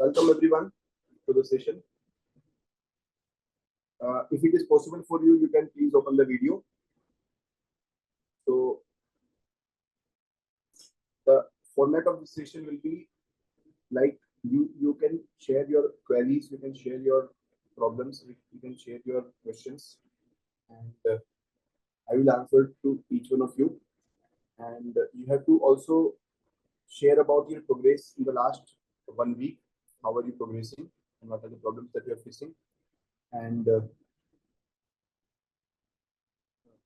Welcome everyone to the session. If it is possible for you, you can please open the video. So the format of the session will be like you can share your queries, you can share your problems, you can share your questions, and I will answer to each one of you. And you have to also share about your progress in the last 1 week. How are you progressing, and what are the problems that you are facing? And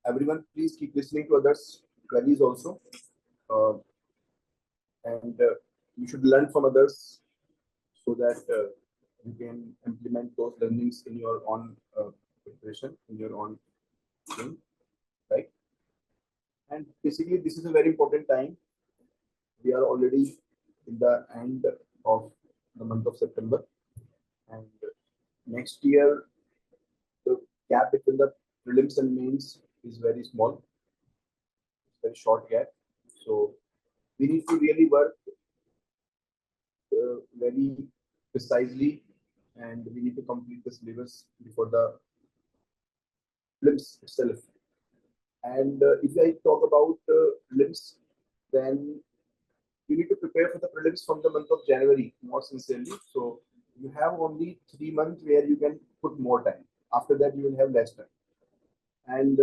everyone, please keep listening to others' queries also. Uh, and you should learn from others so that you can implement those learnings in your own preparation, in your own thing, right? And basically, this is a very important time. We are already in the end of the month of September, and next year the gap between the prelims and mains is very small. It's very short gap, so we need to really work very precisely, and we need to complete the syllabus before the prelims itself. And if I talk about prelims, then you need to prepare for the prelims from the month of January more sincerely. So you have only 3 months where you can put more time. After that, you will have less time. And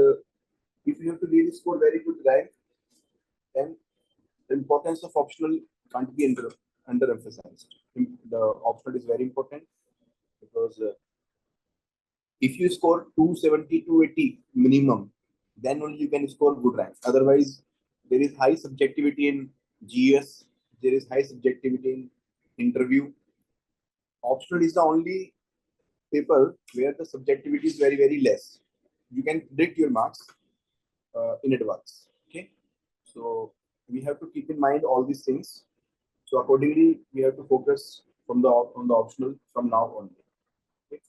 if you have to really score very good rank, then the importance of optional can't be underemphasized. The optional is very important because if you score 270, 280 minimum, then only you can score good rank. Otherwise, there is high subjectivity in GS, there is high subjectivity in interview. Optional is the only paper where the subjectivity is very, very less. You can predict your marks in advance. Okay, so we have to keep in mind all these things. So accordingly, we have to focus on the optional from now on. Okay?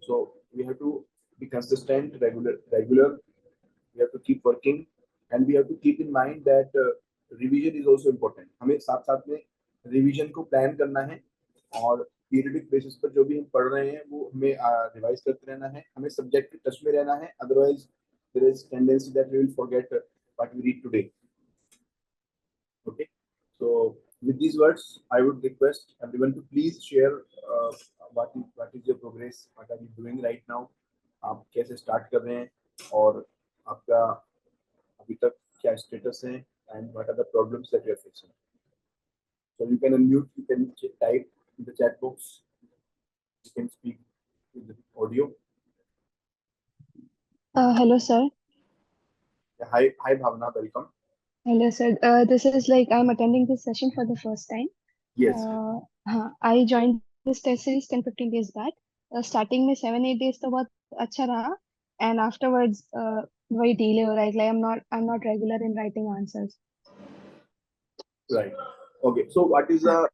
So we have to be consistent, regular. We have to keep working, and we have to keep in mind that revision is also important. हमें साथ साथ में revision को plan करना है, और periodic basis पर जो भी हम पढ़ रहे हैं वो हमें revise करते रहना है. हमें subject के touch में रहना है. Otherwise, there is tendency that we will forget what we read today. Okay, so with these words, I would request everyone to please share what is your progress, what are you doing right now, आप कैसे start कर रहे हैं, और आपका अभी तक क्या status है, and what are the problems that you are facing. So you can unmute, you can type in the chat box, you can speak with the audio. Hello, sir. Hi Bhavna, welcome. Hello, sir. This is like I'm attending this session for the first time. Yes. I joined this test series 10-15 days back. Starting में 7-8 days तो बहुत अच्छा रहा, and afterwards वही delay हो रहा है. Like I'm not regular in writing answers. Right. Okay. So what is the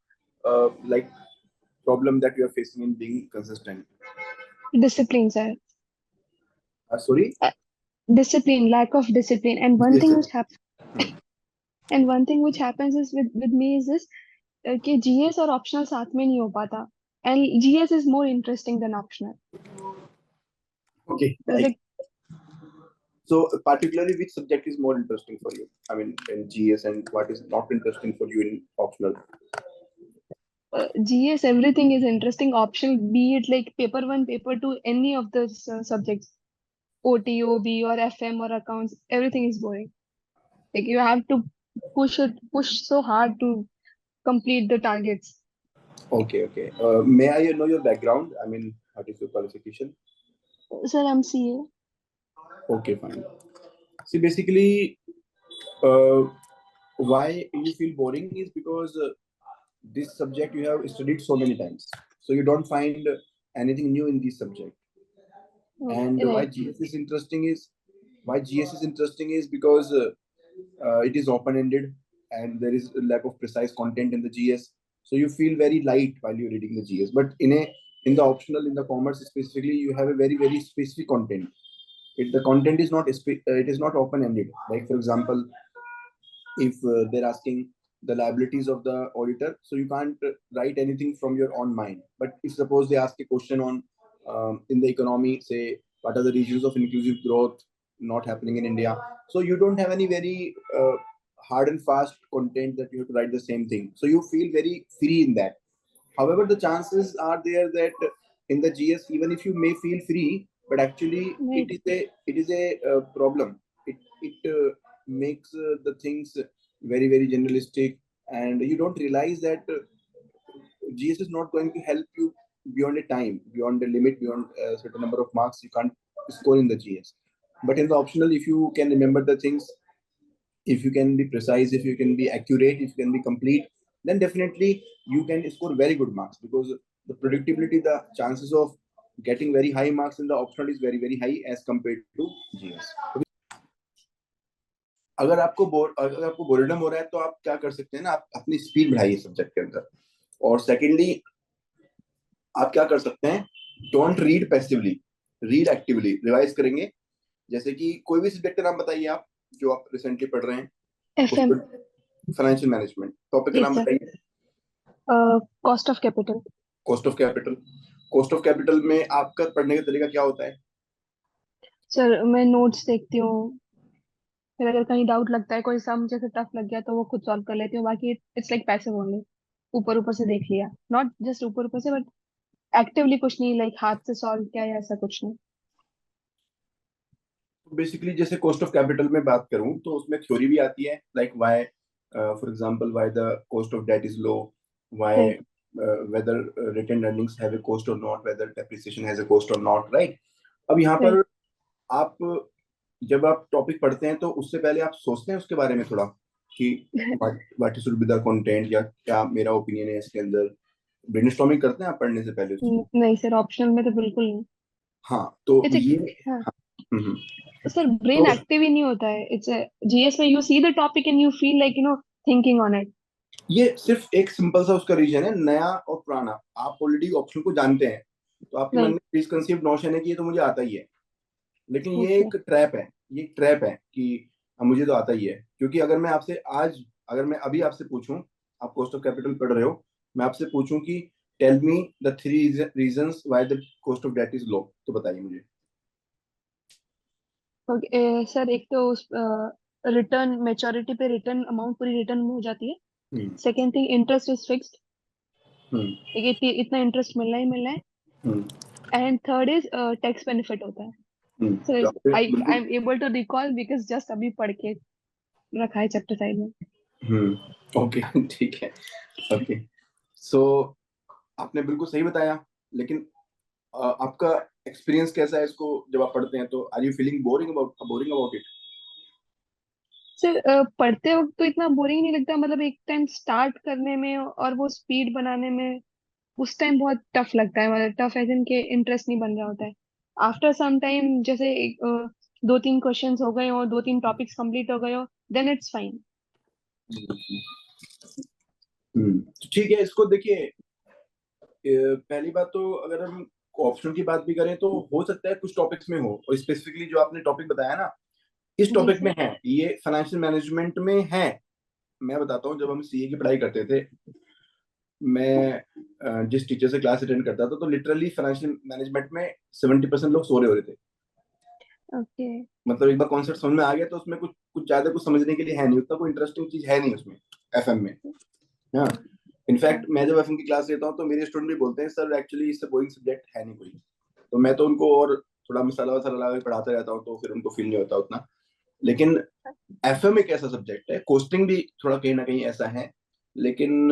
like problem that you are facing in being consistent? Discipline, sir. Sorry. Discipline, lack of discipline, and one thing which happens. And one thing which happens is with me is this कि GS और optional साथ में नहीं हो पाता, and GS is more interesting than optional. Okay. Like, so particularly which subject is more interesting for you? I mean, in GS, and what is not interesting for you in optional? GS, everything is interesting. Optional, be it like paper 1, paper 2, any of the subjects, OT, OB or FM or accounts, everything is boring. Like you have to push so hard to complete the targets. Okay, okay. May I know your background? I mean, what is your qualification? Sir, I'm CA. Okay, fine. See, basically, why you feel boring is because this subject you have studied so many times, so you don't find anything new in this subject. And right. why GS is interesting is because it is open-ended, and there is a lack of precise content in the GS. So you feel very light while you're reading the GS. But in the optional, in the commerce specifically, you have a very, very specific content. The content is not it is not open-ended. Like for example, if they're asking the liabilities of the auditor, so you can't write anything from your own mind. But if suppose they ask a question on in the economy, say what are the regions of inclusive growth not happening in India, so you don't have any very hard and fast content that you have to write the same thing, so you feel very free in that. However, the chances are there that in the GS, even if you may feel free, but actually Right. it is a problem. It makes the things very generalistic, and you don't realize that GS is not going to help you beyond a time, beyond the limit, beyond a certain number of marks you can't score in the GS. But in the optional, if you can remember the things, if you can be precise, if you can be accurate, if you can be complete, then definitely you can score very good marks, because the predictability, the chances of getting very high marks in the optional is very high as compared to GS. अगर आपको boredom हो रहा है तो आप क्या कर सकते हैं ना, आप अपनी स्पीड बढ़ाइए सब्जेक्ट के अंदर। और सेकेंडली आप क्या कर सकते हैं, don't read passively, read actively, revise करेंगे। जैसे कि कोई भी सब्जेक्ट का नाम बताइए आप जो आप रिसेंटली पढ़ रहे हैं। FM. फाइनेंशियल मैनेजमेंट टॉपिक का Yes, नाम sir. बताइए। Cost of capital. Cost of capital. Cost of capital में आपका पढ़ने का तरीका क्या होता है? सर मैं नोट्स देखती हूँ, फिर अगर कहीं डाउट लगता है, कोई सम जैसे टफ लग गया तो वो खुद सॉल्व कर लेती हूँ। बाकी इट्स लाइक पैसिव ओनली, ऊपर ऊपर से देख लिया, नॉट जस्ट ऊपर ऊपर से, बट एक्टिवली कुछ नहीं, लाइक हाथ से सॉल्व किया या ऐसा कुछ नहीं। बेसिकली जैसे कॉस्ट ऑफ कैपिटल में बात करूं तो उसमें थ्योरी भी आती है, like why, for example why the cost of debt is low, why right. whether retained earnings have a cost or not, whether depreciation has a cost or not, right? अब यहाँ पर राइट। आप जब आप topic पढ़ते हैं तो उससे पहले आप सोचते हैं उसके बारे में थोड़ा कि what should be the content, या क्या मेरा ओपिनियन है इसके अंदर, ब्रेनस्टॉर्मिंग करते हैं आप पढ़ने से पहले उसको? नहीं सर, ऑप्शनल में तो बिल्कुल नहीं। हाँ तो इट्स ये हाँ हाँ, सर, ब्रेन तो एक्टिव ही नहीं होता है। इट्स जीएस में you see the topic and you feel like thinking on it. ये सिर्फ एक सिंपल सा उसका रीजन है, नया और पुराना। आप ऑलरेडी ऑप्शन को जानते हैं तो आपके मन में राइट। प्रीकंसीव्ड नोशन है कि ये तो मुझे आता ही है, लेकिन ये ओके। एक ट्रैप है। ये एक ट्रैप है कि मुझे तो आता ही है। क्योंकि अगर मैं आपसे आज, अगर मैं अभी आपसे पूछूं, आप कॉस्ट ऑफ कैपिटल पढ़ रहे हो, मैं आपसे पूछूं कि tell me the 3 reasons why the cost of debt is low, तो बताइए मुझे। ओके सर, एक तो उस रिटर्न मैच्योरिटी पे रिटर्न अमाउंट पूरी रिटर्न हो जाती है। Hmm second thing, interest is fixed, hmm इतना इंटरेस्ट मिलना ही मिलना है। Hmm and third is tax benefit होता है। सो तो आपने आई बिल्कुल am able to recall because just अभी पढ़ के रखा है चैप्टर साइड में। ओके ठीक है, ओके। सो आपने बिल्कुल सही बताया, लेकिन आपका एक्सपीरियंस कैसा है इसको जब आप पढ़ते हैं तो? Are you feeling boring about it? Sir पढ़ते वक्त तो इतना बोरिंग नहीं लगता, मतलब एक टाइम स्टार्ट करने में और वो स्पीड बनाने में उस टाइम बहुत टफ लगता है, मतलब टफ है जिनके इंटरेस्ट नहीं बन रहा होता है। आफ्टर सम टाइम जैसे दो तीन क्वेश्चंस हो गए हो, दो तीन टॉपिक्स कंप्लीट हो गए हो, देन इट्स फाइन। ठीक है, इसको देखिए, पहली बात तो अगर हम ऑप्शन की बात भी करें तो हो सकता है कुछ टॉपिक्स में हो, और स्पेसिफिकली जो आपने टॉपिक बताया ना, इस जी टॉपिक सर। में है, ये फाइनेंशियल मैनेजमेंट में है। मैं बताता हूँ, जब हम सीए की पढ़ाई करते थे, मैं जिस टीचर से क्लास अटेंड करता था, तो लिटरली फाइनेंशियल मैनेजमेंट में 70% लोग सो रहे हो रहे थे। ओके। मतलब एक बार कॉन्सेप्ट समझ में आ गया तो उसमें कुछ कुछ ज्यादा कुछ समझने के लिए है नहीं, उतना कोई इंटरेस्टिंग चीज है नहीं उसमें, एफएम में। हाँ, इनफैक्ट मैं जब एफएम की क्लास लेता हूँ तो मेरे स्टूडेंट भी बोलते हैं सर एक्चुअली इससे बोरिंग सब्जेक्ट है नहीं कोई। तो मैं तो उनको और थोड़ा मसाला वसाला लगा के पढ़ाता रहता हूँ, तो फिर उनको फील नहीं होता उतना। लेकिन एफएम एक ऐसा सब्जेक्ट है, कोस्टिंग भी थोड़ा कहीं ना कहीं ऐसा है, लेकिन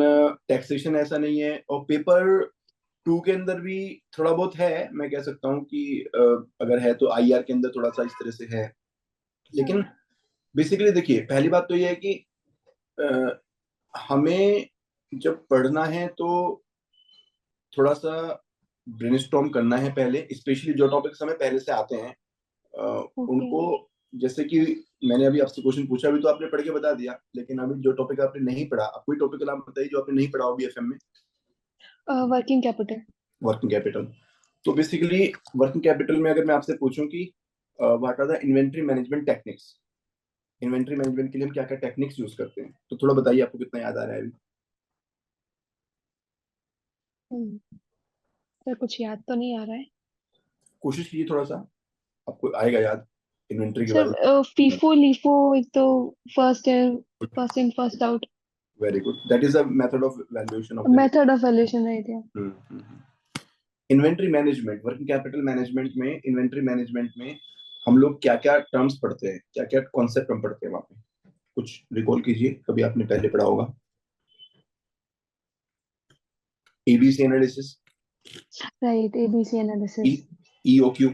टैक्सेशन ऐसा नहीं है। और पेपर 2 के अंदर भी थोड़ा बहुत है, मैं कह सकता हूँ कि अगर है तो आईआर के अंदर थोड़ा सा इस तरह से है। लेकिन बेसिकली देखिए, पहली बात तो ये है कि हमें जब पढ़ना है तो थोड़ा सा ब्रेनस्टॉर्म करना है पहले, स्पेशली जो टॉपिक्स हमें पहले से आते हैं ओके। उनको। जैसे कि मैंने अभी आपसे क्वेश्चन पूछा, अभी तो आपने पढ़ के बता दिया, लेकिन अभी जो टॉपिक आपने नहीं पढ़ा, आप कोई टॉपिक का नाम बताइए जो आपने नहीं पढ़ा हो बीएफएम में। Working capital. Working capital. तो बेसिकली वर्किंग कैपिटल में अगर मैं आपसे पूछूं कि what are the inventory management techniques, inventory management के लिए हम क्या क्या टेक्निक्स यूज करते हैं, तो थोड़ा बताइए आपको कितना याद आ रहा है अभी। सर कुछ याद तो नहीं आ रहा है। कोशिश कीजिए थोड़ा सा, आपको आएगा याद इन्वेंट्री के बारे सर में। फीफो लीफो एक तो first in first out very good, that is a method of valuation of the. Method of valuation right है। Inventory management, working capital management में, इन्वेंट्री मैनेजमेंट में हम लोग क्या क्या टर्म्स पढ़ते हैं, क्या क्या कॉन्सेप्ट हम पढ़ते हैं वहां पे, कुछ रिकॉल कीजिए, कभी आपने पहले पढ़ा होगा। ABC analysis, right ABC analysis. EOQ,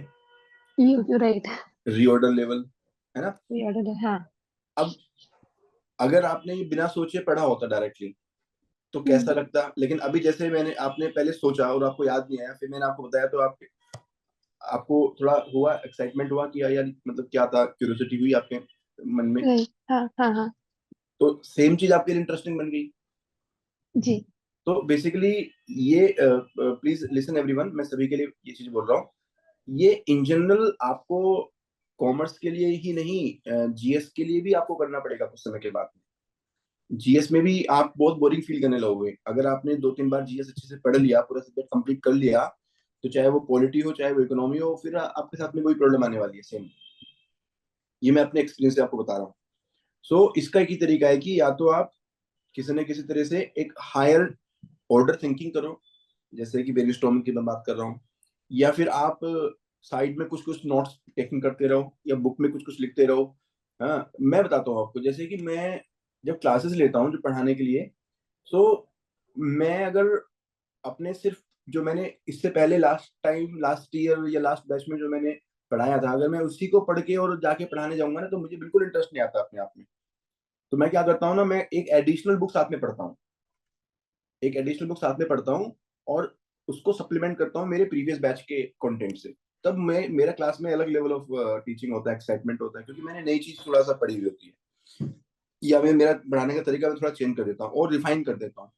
you right. Reorder level, है ना। रीऑर्डर हाँ। अब अगर आपने ये बिना सोचे पढ़ा होता डायरेक्टली तो कैसा हम्म, लगता, लेकिन अभी जैसे मैंने, आपने पहले सोचा और आपको याद नहीं आया, फिर मैंने आपको बताया तो आप, आपको थोड़ा हुआ, एक्साइटमेंट हुआ कि यार मतलब क्या था, क्यूरियोसिटी हुई आपके मन में, राइट हाँ हाँ हाँ। तो सेम चीज आपके लिए इंटरेस्टिंग बन गई। जी। तो बेसिकली ये, प्लीज लिसन एवरीवन, मैं सभी के लिए ये चीज बोल रहा हूँ, ये इन जनरल आपको कॉमर्स के लिए ही नहीं, जीएस के लिए भी आपको करना पड़ेगा कुछ समय के बाद। जीएस में भी आप बहुत बोरिंग फील करने लगोगे अगर आपने 2-3 बार जीएस अच्छे से पढ़ लिया, पूरा सब्जेक्ट कंप्लीट कर लिया, तो चाहे वो पॉलिटी हो चाहे वो इकोनॉमी हो, फिर आपके साथ में कोई प्रॉब्लम आने वाली है सेम। ये मैं अपने एक्सपीरियंस से आपको बता रहा हूँ। सो इसका एक ही तरीका है कि या तो आप किसी न किसी तरह से एक हायर ऑर्डर थिंकिंग करो, जैसे कि ब्रेनस्टॉर्मिंग की मैं बात कर रहा हूँ, या फिर आप साइड में कुछ कुछ नोट्स टेकिंग करते रहो या बुक में कुछ कुछ लिखते रहो। हाँ, मैं बताता हूँ आपको, जैसे कि मैं जब क्लासेस लेता हूँ जो पढ़ाने के लिए, सो मैं अगर अपने सिर्फ जो मैंने इससे पहले लास्ट टाइम, लास्ट ईयर या लास्ट बैच में जो मैंने पढ़ाया था, अगर मैं उसी को पढ़ के और जाके पढ़ाने जाऊंगा ना, तो मुझे बिल्कुल इंटरेस्ट नहीं आता अपने आप में। तो मैं क्या करता हूँ ना, मैं एक एडिशनल बुक साथ में पढ़ता हूँ, एक एडिशनल बुक साथ में पढ़ता हूँ, और उसको सप्लीमेंट करता हूँ मेरे प्रीवियस बैच के कंटेंट से। तब मैं, मेरा क्लास में अलग लेवल ऑफ टीचिंग होता है, एक्साइटमेंट होता है, क्योंकि मैंने नई चीज थोड़ा सा पढ़ी हुई होती है, या मैं मेरा पढ़ाने का तरीका मैं थोड़ा चेंज कर देता हूँ और रिफाइन कर देता हूँ।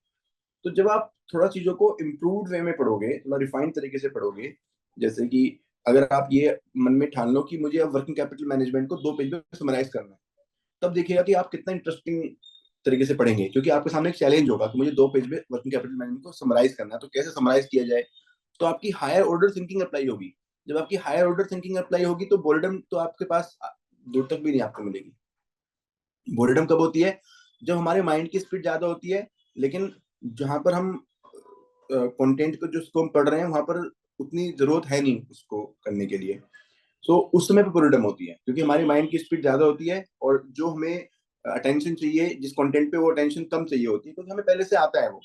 तो जब आप थोड़ा चीजों को इम्प्रूव्ड वे में पढ़ोगे, थोड़ा रिफाइंड तरीके से पढ़ोगे, जैसे कि अगर आप ये मन में ठान लो कि मुझे अब वर्किंग कैपिटल मैनेजमेंट को 2 पेज में समराइज करना है, तब देखिएगा कि आप कितना इंटरेस्टिंग तरीके से पढ़ेंगे, क्योंकि आपके सामने एक चैलेंज होगा कि मुझे 2 पेज में वर्किंग कैपिटल मैनेजमेंट को समराइज करना है, तो कैसे समराइज किया जाए। तो आपकी हायर ऑर्डर थिंकिंग अप्लाई होगी। जब आपकी हायर ऑर्डर थिंकिंग अप्लाई होगी तो बोर्डम तो आपके पास दूर तक भी नहीं आपको मिलेगी। बोर्डम कब होती है? जब हमारे माइंड की स्पीड ज्यादा होती है, लेकिन जहां पर हम कंटेंट को, जो उसको हम पढ़ रहे हैं, वहां पर उतनी जरूरत है नहीं उसको करने के लिए। सो उस समय पे बोर्डम होती है, क्योंकि हमारी माइंड की स्पीड ज्यादा होती है, और जो हमें अटेंशन चाहिए जिस कंटेंट पे, वो अटेंशन कम चाहिए होती है, क्योंकि हमें पहले से आता है वो।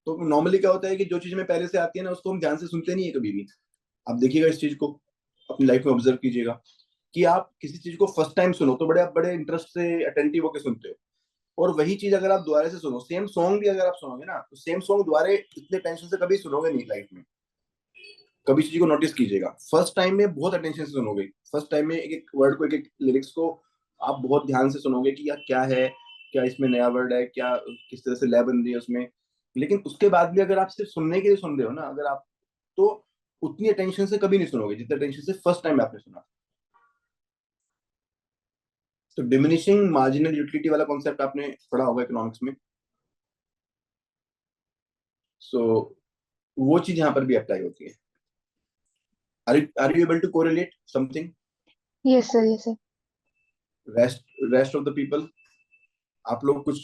तो नॉर्मली क्या होता है कि जो चीज हमें पहले से आती है ना, उसको हम ध्यान से सुनते नहीं है कभी भी। आप देखिएगा इस चीज को, अपनी लाइफ में ऑब्जर्व कीजिएगा कि आप किसी चीज को फर्स्ट टाइम सुनो तो बड़े, आप बड़े इंटरेस्ट से अटेंटिव होकर सुनते हो, और वही चीज अगर आप दोबारा से सुनो, सेम सॉन्ग भी अगर आप सुनोगे ना, तो सेम सॉन्ग दोबारा इतने टेंशन से कभी सुनोगे नहीं लाइफ में। कभी चीज को नोटिस कीजिएगा, फर्स्ट टाइम में बहुत अटेंशन से सुनोगे, फर्स्ट टाइम में एक एक वर्ड को, एक एक लिरिक्स को आप बहुत ध्यान से सुनोगे कि यार क्या है, क्या इसमें नया वर्ड है, क्या किस तरह से लय बन रही है उसमें। लेकिन उसके बाद भी अगर आप सिर्फ सुनने के लिए सुन रहे हो ना, अगर आप, तो उतनी अटेंशन से कभी नहीं सुनोगे जितने अटेंशन से फर्स्ट टाइम आपने सुना। तो डिमिनिशिंग मार्जिनल यूटिलिटी वाला कॉन्सेप्ट आपने पढ़ा होगा इकोनॉमिक्स में। सो वो चीज यहाँ पर भी अप्लाई होती है। Are you able to correlate something? Yes sir yes sir. Rest of the people, आप लोग कुछ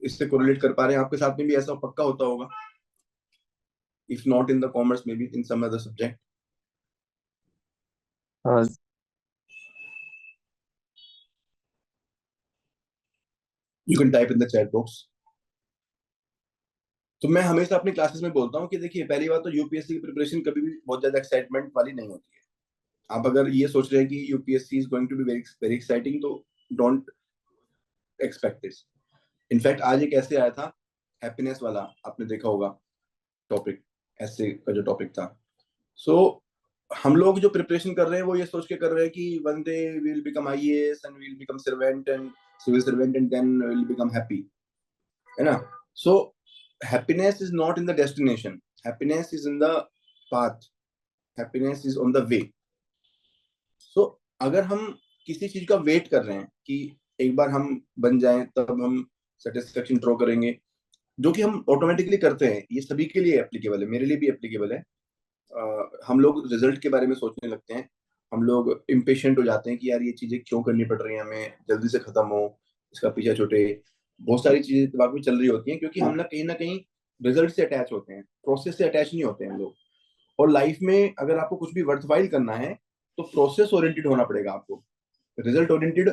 इससे कोरिलेट कर पा रहे हैं? आपके साथ में भी ऐसा पक्का होता होगा, if not in the commerce, maybe in some other subject. हाँ। You can type in the chat box. तो मैं हमेशा अपनी क्लासेस में बोलता हूँ कि देखिए, पहली बात तो यूपीएससी की प्रिपरेशन कभी भी बहुत ज्यादा एक्साइटमेंट वाली नहीं होती है। आप अगर ये सोच रहे हैं कि UPSC is going to be very very exciting, तो डोंट एक्सपेक्ट दिस। इनफैक्ट आज एक ऐसे आया था, हैप्पीनेस वाला, आपने देखा होगा टॉपिक, ऐसे का जो टॉपिक था। सो हम लोग जो प्रिपरेशन कर रहे हैं वो ये सोच के कर रहे हैं कि one day we will become IAS and we will become servant and civil servant and then we will become happy, है ना। So happiness is not in the destination, happiness is in the path, happiness is on the way. So अगर हम किसी चीज का wait कर रहे हैं कि एक बार हम बन जाएं तब हम सेटिस्फेक्शन ड्रॉ करेंगे, जो कि हम ऑटोमेटिकली करते हैं। ये सभी के लिए एप्लीकेबल है, मेरे लिए भी एप्लीकेबल है। हम लोग रिजल्ट के बारे में सोचने लगते हैं, हम लोग इम्पेशेंट हो जाते हैं कि यार ये चीजें क्यों करनी पड़ रही हैं हमें, जल्दी से खत्म हो, इसका पीछा छूटे। बहुत सारी चीजें दिमाग में चल रही होती हैं क्योंकि हम ना कहीं रिजल्ट से अटैच होते हैं, प्रोसेस से अटैच नहीं होते हैं हम लोग। और लाइफ में अगर आपको कुछ भी वर्थवाइल करना है तो प्रोसेस ओरिएंटेड होना पड़ेगा आपको। रिजल्ट ओरिएंटेड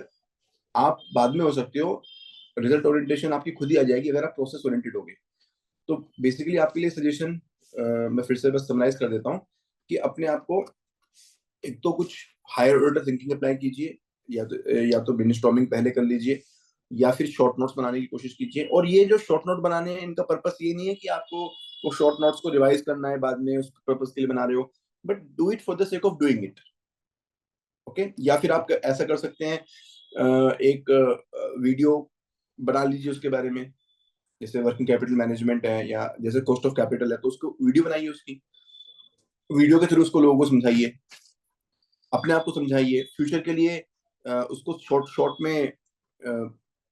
आप बाद में हो सकते हो, रिजल्ट ओरिएंटेशन आपकी खुद ही आ जाएगी अगर आप प्रोसेस ओरिएंटेड होगे। तो बेसिकली आपके लिए सजेशन, मैं फिर से बस समराइज कर देता हूँ कि अपने आप को एक तो कुछ हायर ऑर्डर थिंकिंग अप्लाई कीजिए, या तो ब्रेनस्टॉर्मिंग पहले कर लीजिए, या फिर शॉर्ट नोट्स बनाने की कोशिश कीजिए। और ये जो शॉर्ट नोट बनाने हैं इनका पर्पस ये नहीं है कि आपको वो शॉर्ट नोट्स को रिवाइज करना है बाद में उस पर्पस के लिए बना रहे हो, but do it for the sake of doing it. Okay, या फिर आप ऐसा कर सकते हैं, एक वीडियो बना लीजिए उसके बारे में, जैसे वर्किंग कैपिटल मैनेजमेंट है या जैसे कॉस्ट ऑफ कैपिटल है, तो उसको वीडियो बनाइए, उसकी वीडियो के थ्रू उसको लोगों को समझाइए, अपने आप को समझाइए फ्यूचर के लिए। उसको शॉर्ट शॉर्ट में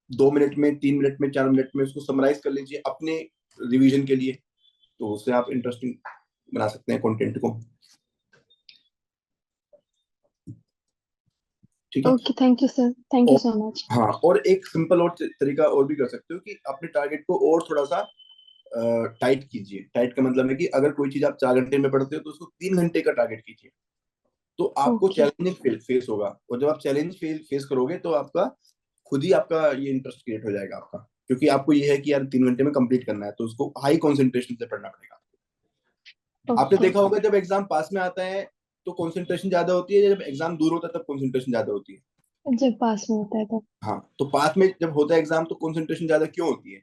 2 मिनट में, 3 मिनट में, 4 मिनट में उसको समराइज कर लीजिए अपने रिवीजन के लिए। तो उससे आप इंटरेस्टिंग बना सकते हैं कंटेंट को। ठीक है। Okay, thank you, sir. Thank you और so much. हाँ, और एक सिंपल और तरीका और भी कर सकते हो कि अपने टारगेट को और थोड़ा सा टाइट कीजिए। टाइट का मतलब है कि अगर कोई चीज आप 4 घंटे में पढ़ते हो तो उसको 3 घंटे का टारगेट कीजिए। तो आपको Okay. चैलेंजिंग फेस होगा, और जब आप चैलेंज फेस करोगे तो आपका खुद ही आपका ये इंटरेस्ट क्रिएट हो जाएगा आपका, क्योंकि आपको ये है कि यार 3 घंटे में कंप्लीट करना है, तो उसको हाई कंसंट्रेशन से पढ़ना पड़ेगा। आपने Okay. देखा होगा जब एग्जाम पास में आता है तो कंसंट्रेशन ज्यादा होती है, जब एग्जाम दूर होता है तब कंसंट्रेशन ज्यादा होती है। जब पास में होता है तो। हाँ, तो पास में जब होता है एग्जाम तो कंसंट्रेशन ज्यादा क्यों होती है?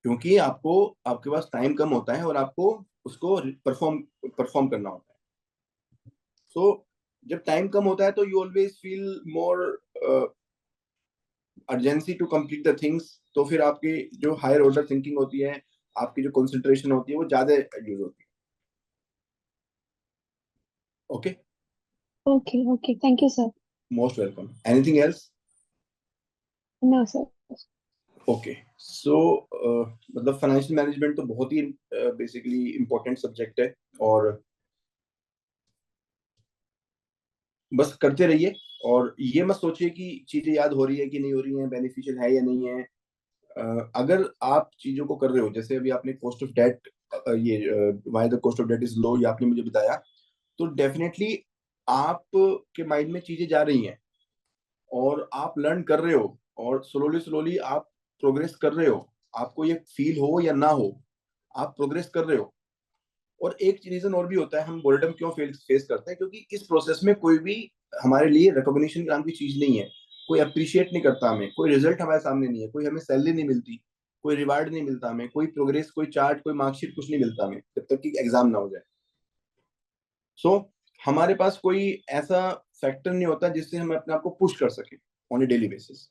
क्योंकि आपको, आपके पास टाइम कम होता है और आपको उसको परफॉर्म परफॉर्म करना होता है। सो जब टाइम कम होता है तो you always feel more urgency to complete the things. तो फिर आपकी जो हायर ऑर्डर थिंकिंग होती है, आपकी जो कंसंट्रेशन होती है वो ज्यादा यूज होती है। Okay, Okay. Okay. Thank you, sir. Most welcome. Anything else? No, sir. Okay, so मतलब फाइनेंशियल मैनेजमेंट तो बहुत ही बेसिकली इंपॉर्टेंट सब्जेक्ट है, और बस करते रहिए। और ये मत सोचिए कि चीजें याद हो रही है कि नहीं हो रही हैं, बेनिफिशियल है या नहीं है। अगर आप चीजों को कर रहे हो, जैसे अभी आपने कॉस्ट ऑफ डेट, ये why the cost of debt is low, ये आपने मुझे बताया, तो डेफिनेटली आपके माइंड में चीजें जा रही हैं और आप लर्न कर रहे हो, और स्लोली स्लोली आप प्रोग्रेस कर रहे हो। आपको ये फील हो या ना हो, आप प्रोग्रेस कर रहे हो। और एक रीजन और भी होता है हम बोर्डम क्यों फेस करते हैं, क्योंकि इस प्रोसेस में कोई भी हमारे लिए रिकॉग्निशन नाम की चीज नहीं है। कोई अप्रिशिएट नहीं करता हमें, कोई रिजल्ट हमारे सामने नहीं है, कोई हमें सैलरी नहीं मिलती, कोई रिवार्ड नहीं मिलता हमें, कोई प्रोग्रेस, कोई चार्ट, कोई मार्कशीट, कुछ नहीं मिलता हमें जब तक कि एग्जाम ना हो जाए। सो हमारे पास कोई ऐसा फैक्टर नहीं होता जिससे हम अपने आप को पुश कर सके ऑन ए डेली बेसिस।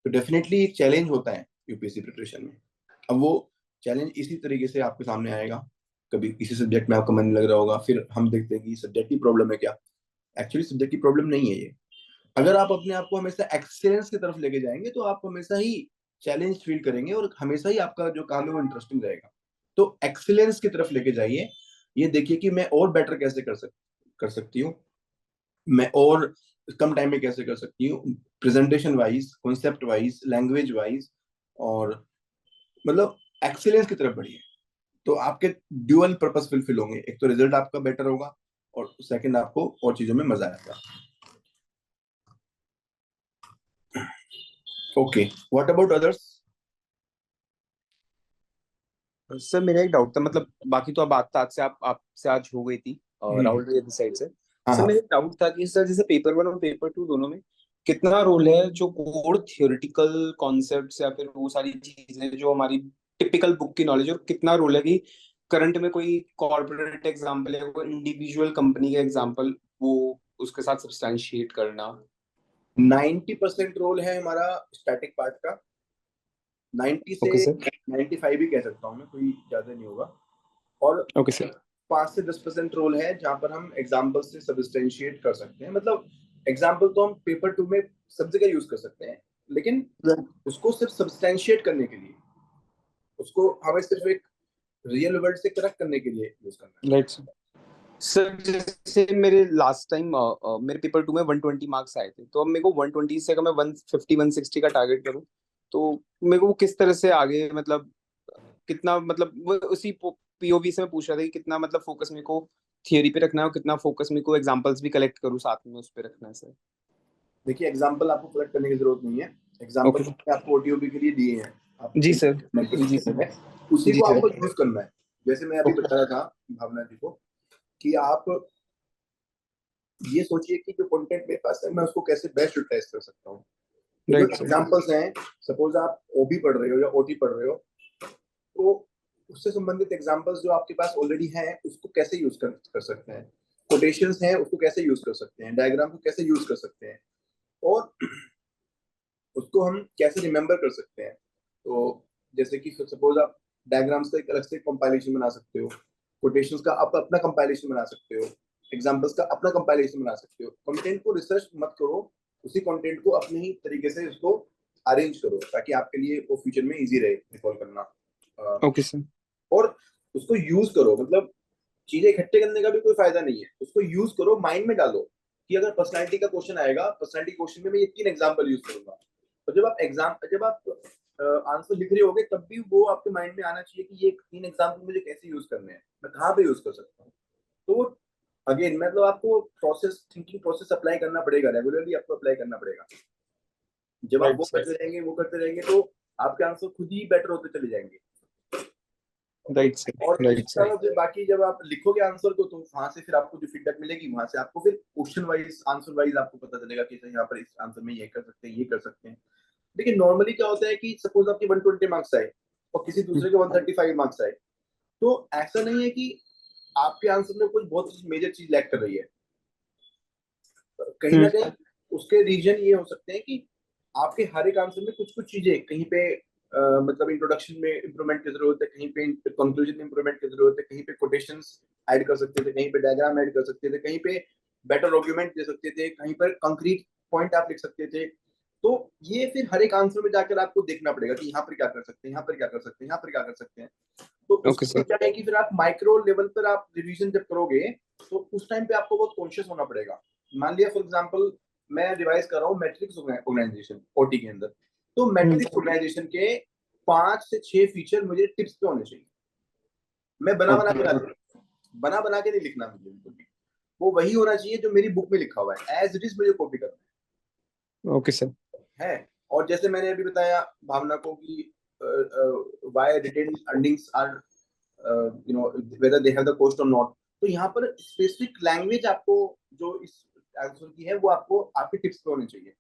तो डेफिनेटली एक चैलेंज होता है यूपीएससी प्रिपरेशन में। अब वो चैलेंज इसी तरीके से आपके सामने आएगा, कभी किसी सब्जेक्ट में आपका मन नहीं लग रहा होगा, फिर हम देखते हैं कि सब्जेक्ट की प्रॉब्लम है क्या। एक्चुअली सब्जेक्ट की प्रॉब्लम नहीं है ये। अगर आप अपने आप को हमेशा एक्सेलेंस की तरफ लेके जाएंगे तो आप हमेशा ही चैलेंज फील करेंगे और हमेशा ही आपका जो काम है वो इंटरेस्टिंग रहेगा। तो एक्सेलेंस की तरफ लेके जाइए, ये देखिए कि मैं और बेटर कैसे कर सकती हूँ, मैं और कम टाइम में कैसे कर सकती हूँ, presentation wise, concept wise, language wise, और मतलब एक्सीलेंस की तरफ बढ़िए। तो आपके ड्यूअल पर्पस फुलफिल होंगे, एक तो रिजल्ट आपका बेटर होगा और सेकंड आपको और चीजों में मजा आएगा। Okay, what about others? Sir मेरा एक डाउट था, मतलब बाकी तो अब बात तो आपसे आपसे आज हो गई थी राहुल भैया की साइड से। हाँ सर हाँ, मेरा एक डाउट था कि सर जैसे पेपर 1 और पेपर 2 दोनों में कितना रोल है जो कोर थियोरेटिकल कॉन्सेप्ट्स या फिर वो सारी चीजें जो हमारी टिपिकल बुक की नॉलेज, और कितना रोल है कि करंट में कोई कॉर्पोरेट एग्जाम्पल या कोई इंडिविजुअल कंपनी का एग्जाम्पल वो उसके साथ सब्सटैंशिएट करना। 90% रोल है हमारा स्टैटिक पार्ट का। 90 से ओके सर। 95 ही कह सकता हूँ मैं, कोई ज्यादा नहीं होगा। और ओके सर। 5 से 10% रोल है जहां पर हम एग्जाम्पल से सब्सटेंशिएट कर सकते हैं। मतलब एग्जाम्पल तो हम पेपर 2 में सब जगह यूज कर सकते हैं, लेकिन उसको सिर्फ सब्सटेंशिएट करने के लिए, उसको हमें सिर्फ एक रियल वर्ल्ड से कनेक्ट करने के लिए यूज करना है। राइट सर, जैसे मेरे लास्ट टाइम मेरे पेपर 2 में 120 मार्क्स आए थे, तो अब मेरे को 120 से अगर मैं 150 160 का टारगेट करूं, तो मेरे को किस तरह से आगे, मतलब कितना, मतलब वो उसी पीओवी से मैं पूछ रहा था कि कितना मतलब फोकस मेरे को थियरी पे रखना है और कितना फोकस मेरे को एग्जांपल्स भी कलेक्ट करूं साथ में उस पे रखना है सर। देखिए, एग्जाम्पल आपको कलेक्ट करने की जरूरत नहीं है। एग्जाम्पल ओके आपको ओटीओबी के लिए दिए हैं, आप जी सर। जी mentorship सर। में, उसी जी को सर। आपको यूज करना है। जैसे मैं अभी ओके बताया था भावना जी को कि आप ये सोचिए कि जो कंटेंट मेरे पास है मैं उसको कैसे बेस्ट यूटिलाइज कर सकता हूँ। तो जो राइट सर। एग्जांपल्स हैं, सपोज आप ओबी पढ़ रहे हो या ओटी पढ़ रहे हो, तो उससे संबंधित एग्जांपल्स जो आपके पास ऑलरेडी हैं उसको कैसे यूज कर सकते हैं, कोटेशंस हैं उसको कैसे यूज कर सकते हैं, डायग्राम को कैसे यूज कर सकते हैं, और उसको हम कैसे रिमेम्बर कर सकते हैं। तो जैसे कि सपोज आप डायग्राम्स का एक अलग से कंपाइलेशन बना सकते हो, कोटेशंस का आप अपना कंपाइलेशन बना सकते हो, एग्जांपल्स का अपना कंपाइलेशन बना सकते हो। कंटेंट को रिसर्च मत करो, उसी कंटेंट को अपने ही तरीके से उसको अरेंज करो ताकि आपके लिए वो फ्यूचर में इजी रहे रिकॉल करना। Okay sir. और उसको यूज करो, मतलब चीजें इकट्ठे करने का भी कोई फायदा नहीं है, उसको यूज करो, माइंड में डालो कि अगर पर्सनालिटी का क्वेश्चन आएगा, पर्सनालिटी क्वेश्चन में मैं ये 3 एग्जांपल यूज करूंगा। तो जब आप आंसर लिख रहे होगे तब भी वो आपके माइंड में आना चाहिए कि ये 3 एग्जांपल मुझे कैसे यूज करने हैं, मैं कहाँ पे यूज कर सकता हूँ। तो अगेन मतलब आपको थिंकिंग प्रोसेस अप्लाई करना पड़ेगा, रेगुलरली आपको अप्लाई करना पड़ेगा। जब आप राइट वो सर। करते रहेंगे तो आपके आंसर खुद ही बेटर होते चले जाएंगे। Right sir. और राइट उसके सर। अलावा फिर बाकी जब आप लिखोगे आंसर को तो वहां से फिर आपको जो फीडबैक मिलेगी वहां से आपको फिर क्वेश्चन वाइज आंसर वाइज आपको पता चलेगा कि यहाँ पर इस आंसर में ये कर सकते हैं, ये कर सकते हैं। देखिए नॉर्मली क्या होता है कि सपोज आपके 120 मार्क्स आए और किसी दूसरे के 135 मार्क्स आए, तो ऐसा नहीं है कि आपके आंसर में कोई बहुत मेजर चीज लैक कर रही है। कहीं ना कहीं उसके रीजन ये हो सकते हैं कि आपके हर एक आंसर में कुछ कुछ चीजें कहीं पे मतलब इंट्रोडक्शन में इंप्रूवमेंट की जरूरत है, कहीं पे कंक्लूजन में इंप्रूवमेंट की जरूरत है, कहीं पे कोटेशंस ऐड कर सकते थे, कहीं पे डायग्राम ऐड कर सकते थे, कहीं पे बेटर आर्गुमेंट दे सकते थे, कहीं पर कंक्रीट पॉइंट आप लिख सकते थे। तो ये फिर हर एक आंसर में जाकर आपको देखना पड़ेगा कि यहाँ पर क्या कर सकते हैं, यहाँ पर क्या कर सकते हैं, यहाँ पर क्या कर सकते हैं। तो ओके उसमें सर। क्या है कि फिर आप माइक्रो लेवल पर आप रिवीजन जब करोगे तो उस टाइम पे आपको बहुत कॉन्शियस होना पड़ेगा। मान लिया फॉर एग्जांपल मैं रिवाइज कर रहा हूँ मैट्रिक्स ऑर्गेनाइजेशन ओटी के अंदर, तो मैट्रिक्स ऑर्गेनाइजेशन के 5 से 6 फीचर मुझे टिप्स पे होने चाहिए। मैं बना के नहीं लिखना मुझे बिल्कुल भी, वो वही होना चाहिए जो मेरी बुक में लिखा हुआ है, एज इट इज मुझे कॉपी करना ओके सर। है। और जैसे मैंने अभी बताया भावना को कि why retained earnings are whether they have the cost or not, तो यहाँ पर स्पेसिफिक लैंग्वेज आपको जो इस आंसर की है वो आपको आपके टिप्स पे होनी चाहिए।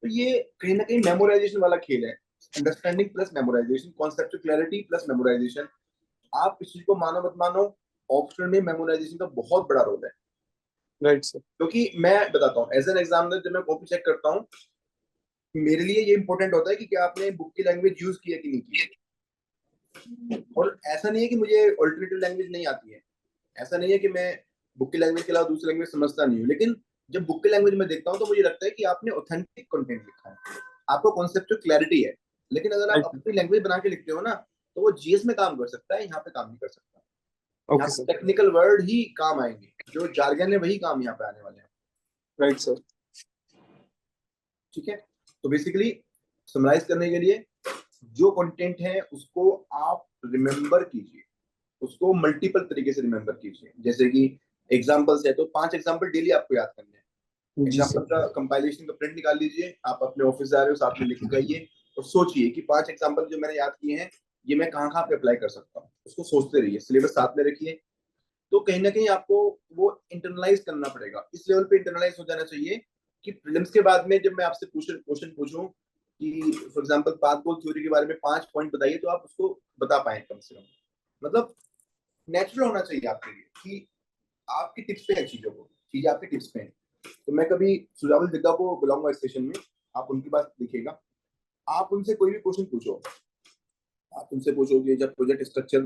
तो ये कहीं ना कहीं मेमोराइजेशन वाला खेल है, understanding plus memorisation, conceptual clarity plus memorisation. आप इस चीज को मानो मत मानो, ऑप्शनल में मेमोराइजेशन का बहुत बड़ा रोल है। Right sir. क्योंकि मैं बताता हूँ एज एन एग्जामिनर जब मैं कॉपी चेक करता हूँ, मेरे लिए ये इंपॉर्टेंट होता है कि क्या आपने बुक की लैंग्वेज यूज की है कि नहीं की है। और ऐसा नहीं है कि मुझे ऑल्टरनेटिव लैंग्वेज नहीं आती है, ऐसा नहीं है कि मैं बुक की लैंग्वेज के अलावा दूसरी लैंग्वेज समझता नहीं हूँ, लेकिन जब बुक की लैंग्वेज में देखता हूँ तो मुझे लगता है कि आपने ऑथेंटिक कंटेंट लिखा है, आपको कॉन्सेप्चुअल क्लैरिटी है। लेकिन अगर आप अपनी लैंग्वेज बना के लिखते हो ना तो वो जीएस में काम कर सकता है, यहाँ पे काम नहीं कर सकता। यहाँ ओके पे सर। टेक्निकल वर्ड ही काम आएंगे, जो जार्गन है वही काम यहाँ पे आने वाले हैं। Right sir. ठीक है, तो बेसिकली समराइज करने के लिए जो कंटेंट है उसको आप रिमेंबर कीजिए, उसको मल्टीपल तरीके से रिमेंबर कीजिए। जैसे कि एग्जांपल्स है तो 5 एग्जांपल डेली आपको याद करने हैं। जी एग्जांपल सर। का कंपाइलेशन का प्रिंट निकाल लीजिए, आप अपने ऑफिस जा रहे हो साथ में लिख के जाइए और सोचिए कि 5 एग्जांपल जो मैंने याद किए हैं ये मैं कहाँ कहाँ पे अप्लाई कर सकता हूँ। उसको सोचते रहिए, सिलेबस साथ में रखिए। तो कहीं ना कहीं आपको वो इंटरनलाइज करना पड़ेगा, इस लेवल पे इंटरनलाइज हो जाना चाहिए कि प्रीलिम्स के बाद में जब मैं आपसे क्वेश्चन पूछूं कि for example path goal theory के बारे में 5 पॉइंट बताइए, तो आप उसको बता पाए कम से कम। मतलब नेचुरल होना चाहिए आपके लिए कि आपकी टिप्स पे है चीजों को, चीजें आपके टिप्स पे हैं। तो मैं कभी सुजावल दिग्गा को बुलाऊंगा स्टेशन में, आप उनकी बात देखिएगा, आप उनसे कोई भी क्वेश्चन पूछो, आप उनसे पूछोगे जब प्रोजेक्ट स्ट्रक्चर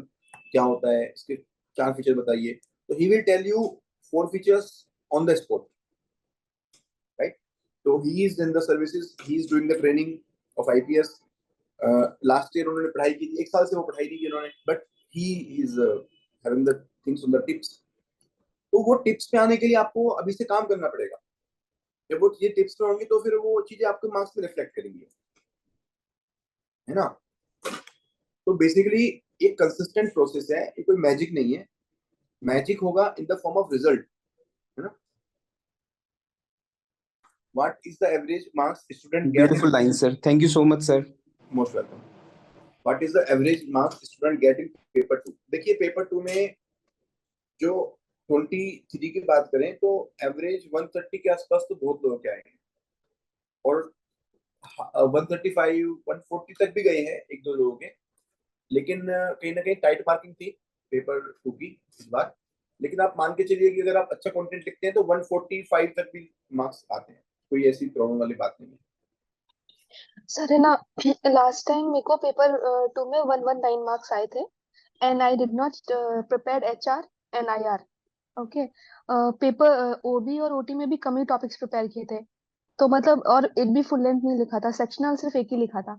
क्या होता है, इसके 4 फीचर बताइए, तो he will tell you 4 features on the spot, right? तो he is in the services, he is doing the training of IPS. Last year उन्होंने पढ़ाई की थी, 1 साल से वो पढ़ाई नहीं की उन्होंने, but he is having the things on the tips. तो वो टिप्स पे आने के लिए आपको अभी से काम करना पड़ेगा। जब वो चीजें टिप्स में होंगी तो फिर वो चीजें आपके मार्क्स में रिफ्लेक्ट करेंगी, है ना? तो बेसिकली ये कंसिस्टेंट प्रोसेस है, ये कोई मैजिक नहीं है। मैजिक होगा in the form of result, है ना? What is the average marks student gate? Beautiful line sir, thank you so much sir. Most welcome. What is the average marks student get in paper 2? देखिए paper 2 में जो 23 की बात करें तो average 130 के आसपास तो बहुत लोगों के आएंगे, और 135 140 तक भी गए हैं एक दो लोगों के। लेकिन कहीं ना कहीं टाइट मार्किंग थी पेपर 2 की इस बार। लेकिन आप मान के चलिए कि अगर आप अच्छा कंटेंट लिखते हैं तो 145 तक भी मार्क्स आते हैं, कोई ऐसी प्रॉब्लम वाली बात नहीं है। सर है ना, लास्ट टाइम मेरे को पेपर 2 में 119 मार्क्स आए थे, and I did not prepare HR and IR. Okay, paper OB और ओटी में भी कम ही टॉपिक्स प्रिपेयर किए थे, तो मतलब और एक भी फुल लेंथ नहीं लिखा था, सेक्शनल सिर्फ एक ही लिखा था।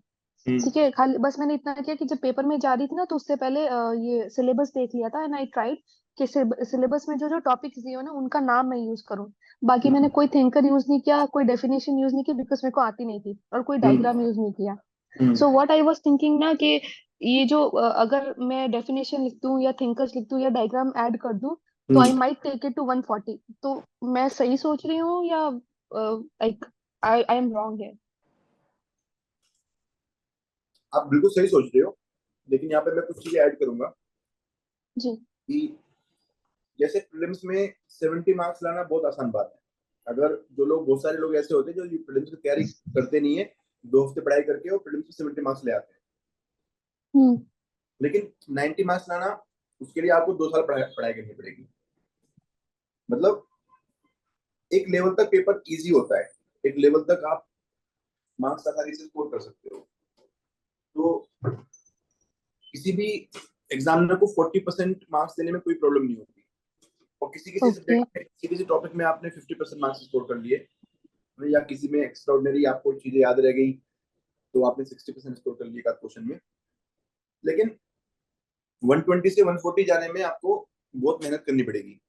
ठीक है, खाली बस मैंने इतना किया कि जब पेपर में जा रही थी ना तो उससे पहले ये सिलेबस देख लिया था, एंड आई ट्राइड कि सिलेबस में जो जो टॉपिक्स दिए हो ना उनका नाम मैं यूज करूँ। बाकी मैंने कोई थिंकर यूज नहीं किया, कोई डेफिनेशन यूज नहीं की, बिकॉज मेरे को आती नहीं थी, और कोई डायग्राम यूज नहीं किया। So what I was thinking ना कि ये जो अगर मैं डेफिनेशन लिख दूं या थिंकर्स लिख दूं या डायग्राम ऐड कर दूं तो I might take it to 140। तो मैं सही सोच रही हूँ या लाइक आई एम रॉन्ग है? आप बिल्कुल सही सोच रहे हो, लेकिन यहाँ पे मैं कुछ चीजें ऐड करूंगा जी। कि जैसे प्रीलिम्स में 70 मार्क्स लाना बहुत आसान बात है। अगर जो लोग, बहुत सारे लोग ऐसे होते हैं जो प्रीलिम्स की तैयारी करते नहीं है, 2 हफ्ते पढ़ाई करके और प्रीलिम्स में 70 मार्क्स ले आते हैं। हम्म। लेकिन 90 मार्क्स लाना, उसके लिए आपको 2 साल पढ़ाई करनी पड़ेगी। मतलब एक लेवल तक पेपर इजी होता है, एक लेवल तक आप मार्क्स आसानी से स्कोर कर सकते हो। तो किसी भी एग्जामिनर को 40% मार्क्स देने में कोई प्रॉब्लम नहीं होती, और किसी किसी ओके। सब्जेक्ट में, किसी किसी टॉपिक में आपने 50% मार्क्स स्कोर कर लिए, या किसी में एक्स्ट्राऑर्डिनरी आपको चीजें याद रह गई तो आपने 60% स्कोर कर लिया क्वेश्चन में। लेकिन 120 से 140 जाने में आपको बहुत मेहनत करनी पड़ेगी।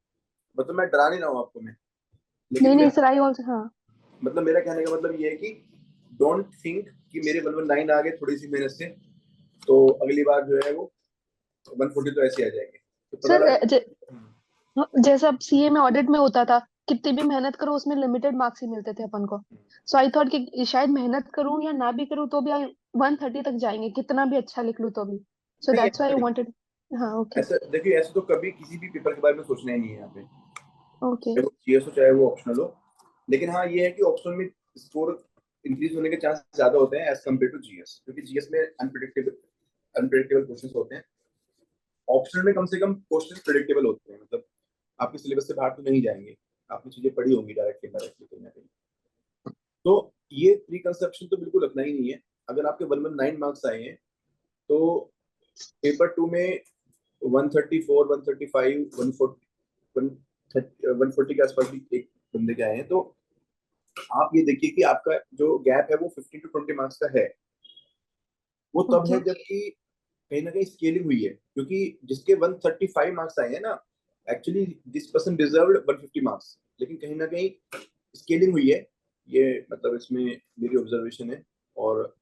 मतलब मैं डरा नहीं रहा हूँ आपको, मैं, नहीं लेकिन नहीं सर, आई ऑल्सो, हाँ। मतलब मेरा कहने का मतलब ये है कि डोंट थिंक कि मेरे 119 आ गए थोड़ी सी मेहनत से तो अगली बार जो है वो 140 तो ऐसे आ जाएंगे, तो पता सर लगा। जैसा अब सीए में ऑडिट में होता था, कितनी भी मेहनत करो उसमें लिमिटेड मार्क्स ही मिलते थे अपन को। सो आई थॉट कि शायद मेहनत करूं या ना भी करूं तो भी आई 130 तक जाएंगे, कितना भी अच्छा लिख लूं तो भी। सो नहीं दैट्स ऐसा व्हाई आई नहीं, वांटेड। हाँ, ओके। ऐसा देखिए, ऐसे तो कभी किसी भी पेपर के बारे में सोचना ही नहीं है यहाँ पे, ओके। चाहे वो जीएस हो चाहे वो ऑप्शनल हो। लेकिन हाँ ये है कि ऑप्शनल में स्कोर इंक्रीज होने के चांस ज्यादा होते हैं एज कम्पेयर टू जीएस, क्योंकि जीएस में अनप्रिडिक्टेबल अनप्रिडिक्टेबल क्वेश्चंस होते हैं। ऑप्शनल में कम से कम क्वेश्चंस प्रिडिक्टेबल होते हैं, मतलब आपके सिलेबस से बाहर तो नहीं जाएंगे, आपने चीजें पढ़ी होंगी डायरेक्टली डायरेक्टली कहीं ना कहीं। तो ये प्री कंसेप्शन तो बिल्कुल अपना ही नहीं है। अगर आपके 119 मार्क्स आए हैं तो पेपर 2 में 134 135 140 140 के आसपास भी एक बंदे के आए हैं। तो आप ये देखिए कि आपका जो गैप है वो 15 to 20 मार्क्स का है। वो तब ओके। है जबकि कहीं ना कहीं स्केलिंग हुई है, क्योंकि जिसके 135 मार्क्स आए हैं ना, actually this person deserved 150 marks, लेकिन कहीं ना कहीं स्केलिंग हुई है। ये मतलब इसमें मेरी ऑब्जर्वेशन है। और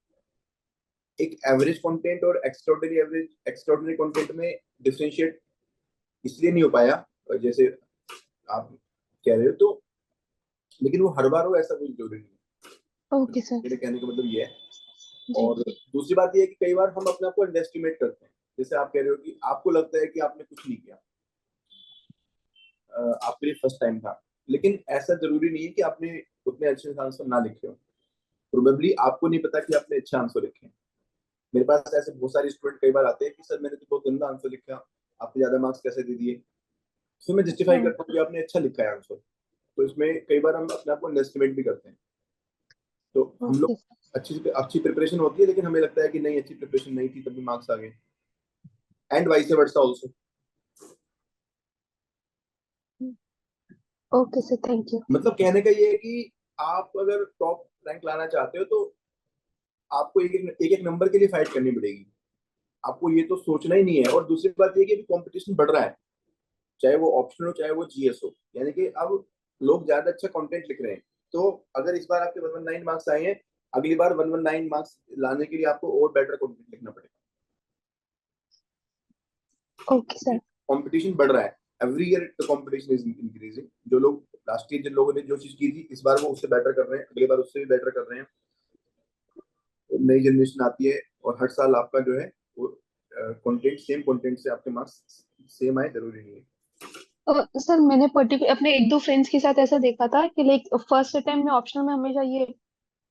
एक एवरेज कंटेंट और एक्स्ट्राऑर्डिनरी कंटेंट में डिफरेंशिएट इसलिए नहीं हो पाया जैसे आप कह रहे हो, तो लेकिन वो हर बार हो ऐसा कोई जरूरी नहीं है। Okay sir. मेरे कहने का मतलब ये है। जी। और दूसरी बात ये है कि कई बार हम अपने आप को अंडर एस्टिमेट करते हैं। जैसे आप कह रहे हो कि आपको लगता है कि आपने कुछ नहीं किया, आपके लिए फर्स्ट टाइम था, लेकिन ऐसा जरूरी नहीं है कि आपने उतने अच्छे आंसर ना लिखे हो। प्रोबेबली आपको नहीं पता कि आपने अच्छे आंसर लिखे हैं। मेरे पास ऐसे बहुत सारे स्टूडेंट कई बार आते हैं कि सर मैंने तो बहुत गंदा आंसर लिखा, आपने ज्यादा मार्क्स कैसे दे दिए? तो मैं जस्टिफाई हाँ। करता हूँ कि आपने अच्छा लिखा है आंसर। तो इसमें कई बार हम अपने आप को अंडर एस्टिमेट भी करते हैं। तो हम लोग ओके। अच्छी अच्छी प्रिपरेशन होती है, लेकिन हमें लगता है कि नहीं अच्छी प्रिपरेशन नहीं थी तभी मार्क्स आ गए, and vice versa also. Okay sir, thank you. मतलब कहने का ये है कि आप अगर टॉप रैंक लाना चाहते हो तो आपको एक एक नंबर के लिए फाइट करनी पड़ेगी। आपको ये तो सोचना ही नहीं है। और दूसरी बात ये कि अभी कंपटीशन बढ़ रहा है, चाहे वो ऑप्शनल हो चाहे वो जीएस हो। यानी कि अब लोग ज्यादा अच्छा कंटेंट लिख रहे हैं। तो अगर इस बार आपके 119 मार्क्स आए हैं, अगली बार 119 मार्क्स लाने के लिए आपको और बेटर कंटेंट लिखना पड़ेगा। Okay sir. कंपटीशन बढ़ रहा है, every year the competition is increasing. जो लोग लास्ट ईयर जिन लोगों ने जो चीज की थी, इस बार वो उससे बेटर कर रहे हैं, अगली बार उससे भी बेटर कर रहे हैं। नई जनरेशन आती है और हर साल आपका जो है वो कंटेंट, सेम कंटेंट से आपके मार्क्स सेम आए जरूरी नहीं है। सर मैंने पर्टिकुलर अपने एक दो फ्रेंड्स के साथ ऐसा देखा था कि लाइक फर्स्ट अटेम्प्ट में ऑप्शनल में हमेशा ये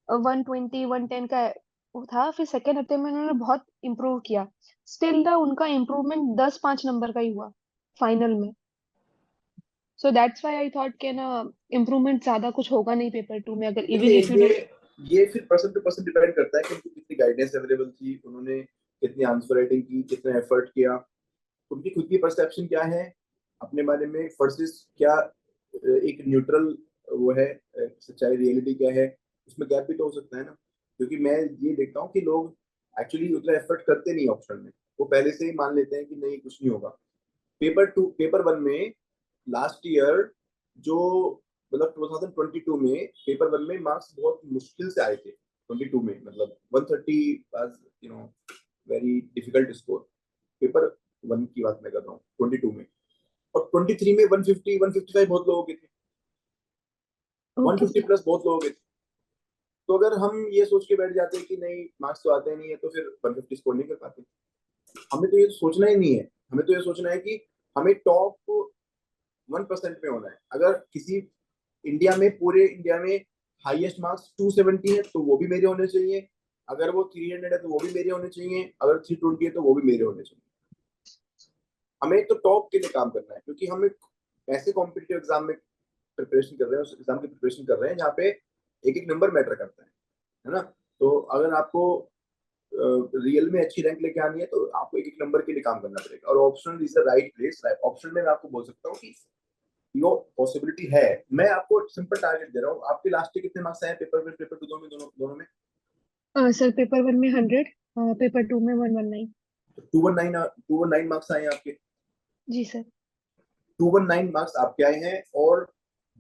120 110 का वो था, फिर सेकेंड अटेम्प्ट में उन्होंने बहुत इम्प्रूव किया। स्टिल द उनका इम्प्रूवमेंट 10-5 नंबर का ही हुआ फाइनल में। So that's why I thought कि ना इम्प्रूवमेंट ज्यादा कुछ होगा नहीं पेपर 2 में, अगर इवन देखिए इफ यू डू। ये फिर पर्सन टू पर्सन डिपेंड करता है कि उनको कितनी गाइडेंस अवेलेबल थी, उन्होंने कितनी आंसर राइटिंग की, कितना एफर्ट किया, उनकी खुद की परसेप्शन क्या है अपने बारे में, वर्सेस क्या एक न्यूट्रल वो है, सच्चाई रियलिटी क्या है। उसमें गैप भी तो हो सकता है ना। क्योंकि मैं ये देखता हूँ कि लोग एक्चुअली उतना एफर्ट करते नहीं ऑप्शन में, वो पहले से ही मान लेते हैं कि नहीं कुछ नहीं होगा। पेपर वन में लास्ट ईयर जो मतलब 2022 में पेपर वन में मार्क्स बहुत मुश्किल से आए थे। 22 में मतलब 130 was very difficult score. Paper one की बात मैं कर रहा हूँ 22 में। और 23 में 150 155 बहुत लोगों के थे, ओके 150 सर। प्लस बहुत लोगों के थे। तो अगर हम ये सोच के बैठ जाते हैं कि नहीं मार्क्स तो आते नहीं है तो फिर 150 स्कोर नहीं कर पाते। हमें तो ये सोचना ही नहीं है। हमें तो ये सोचना है कि हमें टॉप 1% में होना है। अगर किसी इंडिया में, पूरे इंडिया में हाईएस्ट मार्क्स 270 है तो वो भी मेरे होने चाहिए। अगर वो 300 है तो वो भी मेरे होने चाहिए। अगर 320 है तो वो भी मेरे होने चाहिए। हमें तो टॉप के लिए काम करना है, क्योंकि हम एक ऐसे कॉम्पिटिटिव एग्जाम में प्रिपरेशन कर रहे हैं, उस एग्जाम की प्रिपरेशन कर रहे हैं जहाँ पे एक एक नंबर मैटर करता है ना। तो अगर आपको रियल में अच्छी रैंक लेके आनी है तो आपको एक एक नंबर के लिए काम करना पड़ेगा। और optional is the right place. Optional में मैं आपको बोल सकता हूँ कि यो पॉसिबिलिटी है। मैं आपको सिंपल टारगेट दे रहा हूँ। आपके लास्ट के कितने मार्क्स आए पेपर में, पेपर टू दोनों में, दोनों में? सर पेपर 1 में 100, पेपर 2 में 119। 219 मार्क्स आए हैं आपके। जी सर। 219 मार्क्स आपके आए हैं और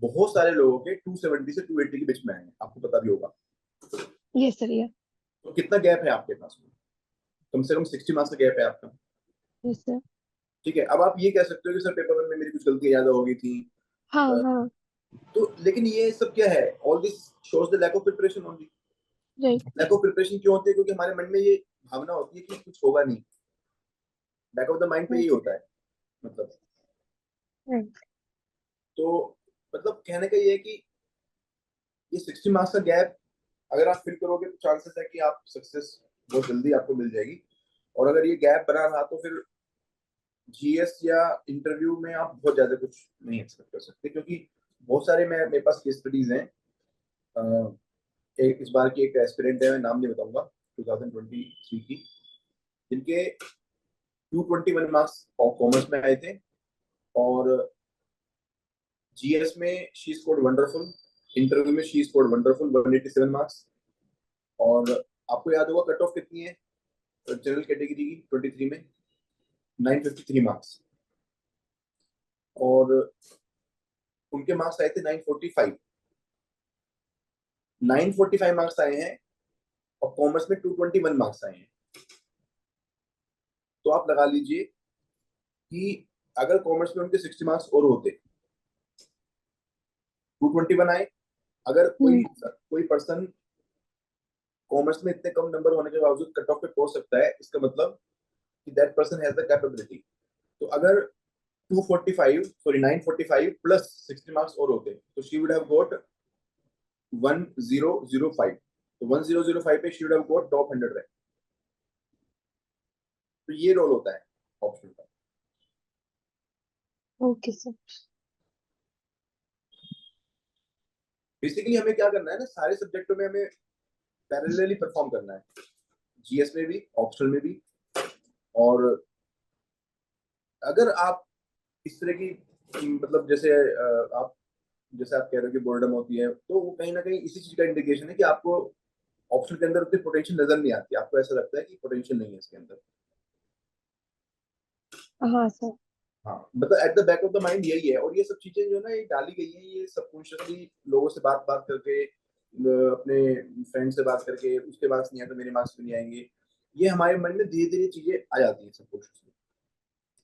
बहुत सारे लोगों के 270 से 280 के बीच में आए हैं, आपको पता भी होगा। Yes sir. यस। तो कितना गैप है आपके पास में? कम से कम 60 मार्क्स का गैप है आपका। Yes sir. ठीक है, अब आप ये कह सकते हो कि सर पेपर वन में मेरी कुछ गलतियां ज्यादा हो गई थी। हाँ अ, हाँ। तो लेकिन ये सब क्या है, all this shows the lack of preparation only. Right. Lack of preparation क्यों होती है? क्योंकि हमारे मन में ये भावना होती है कि कुछ होगा नहीं। बैक ऑफ द माइंड पे यही राइट। होता है मतलब। राइट। तो मतलब कहने का ये है कि ये 60 मार्क्स का गैप अगर आप फिल करोगे तो चांसेस है कि आप सक्सेस बहुत जल्दी आपको मिल जाएगी। और अगर ये गैप बना रहा तो फिर जीएस या इंटरव्यू में आप बहुत ज्यादा कुछ नहीं एक्सपेक्ट कर सकते, क्योंकि बहुत सारे मेरे पास केस स्टडीज हैं। एक इस बार की एक एस्पिरेंट है, मैं नाम नहीं बताऊंगा, 2023 की, जिनके 221 मार्क्स कॉमर्स में आए थे। और जीएस में शी स्कोर्ड वंडरफुल, इंटरव्यू में शी स्कोर्ड वंडरफुल 187 मार्क्स। और आपको याद होगा कट ऑफ कितनी है जनरल कैटेगरी की 23 में? 953 मार्क्स। और उनके मार्क्स आए थे 945। 945 मार्क्स आए हैं और कॉमर्स में 221 मार्क्स आए हैं। तो आप लगा लीजिए कि अगर कॉमर्स में उनके 60 मार्क्स और होते, 221 आए। अगर कोई हम्म। कोई पर्सन कॉमर्स में इतने कम नंबर होने के बावजूद कट ऑफ पे पहुंच सकता है, इसका मतलब कि that person has the capability. तो अगर 245 सॉरी 945 प्लस 60 मार्क्स और होते तो शी वुड हैव गॉट 1005। तो 1005 पे she would have got top 100 rank. तो ये रोल होता है ऑप्शन का। Okay sir. बेसिकली हमें क्या करना है ना, सारे सब्जेक्टों में हमें पैरेलली परफॉर्म करना है, जीएस में भी, ऑप्शनल में भी। और अगर आप इस तरह की मतलब जैसे आप जैसे आप कह रहे हो कि बोर्डम होती है, तो वो कहीं ना कहीं इसी चीज का इंडिकेशन है कि आपको ऑप्शन के अंदर उतनी पोटेंशियल नजर नहीं आती, आपको ऐसा लगता है कि पोटेंशियल नहीं है इसके अंदर। हाँ सर। हाँ, मतलब at the back of the mind यही है। और ये सब चीजें जो है ना, ये डाली गई है, ये सबकॉन्शियसली लोगों से बात बात करके, अपने फ्रेंड से बात करके, उसके मार्क्स नहीं आए तो मेरे मार्क्स भी नहीं आएंगे, ये हमारे मन में धीरे धीरे चीजें आ जाती हैं सबकॉन्शियसली।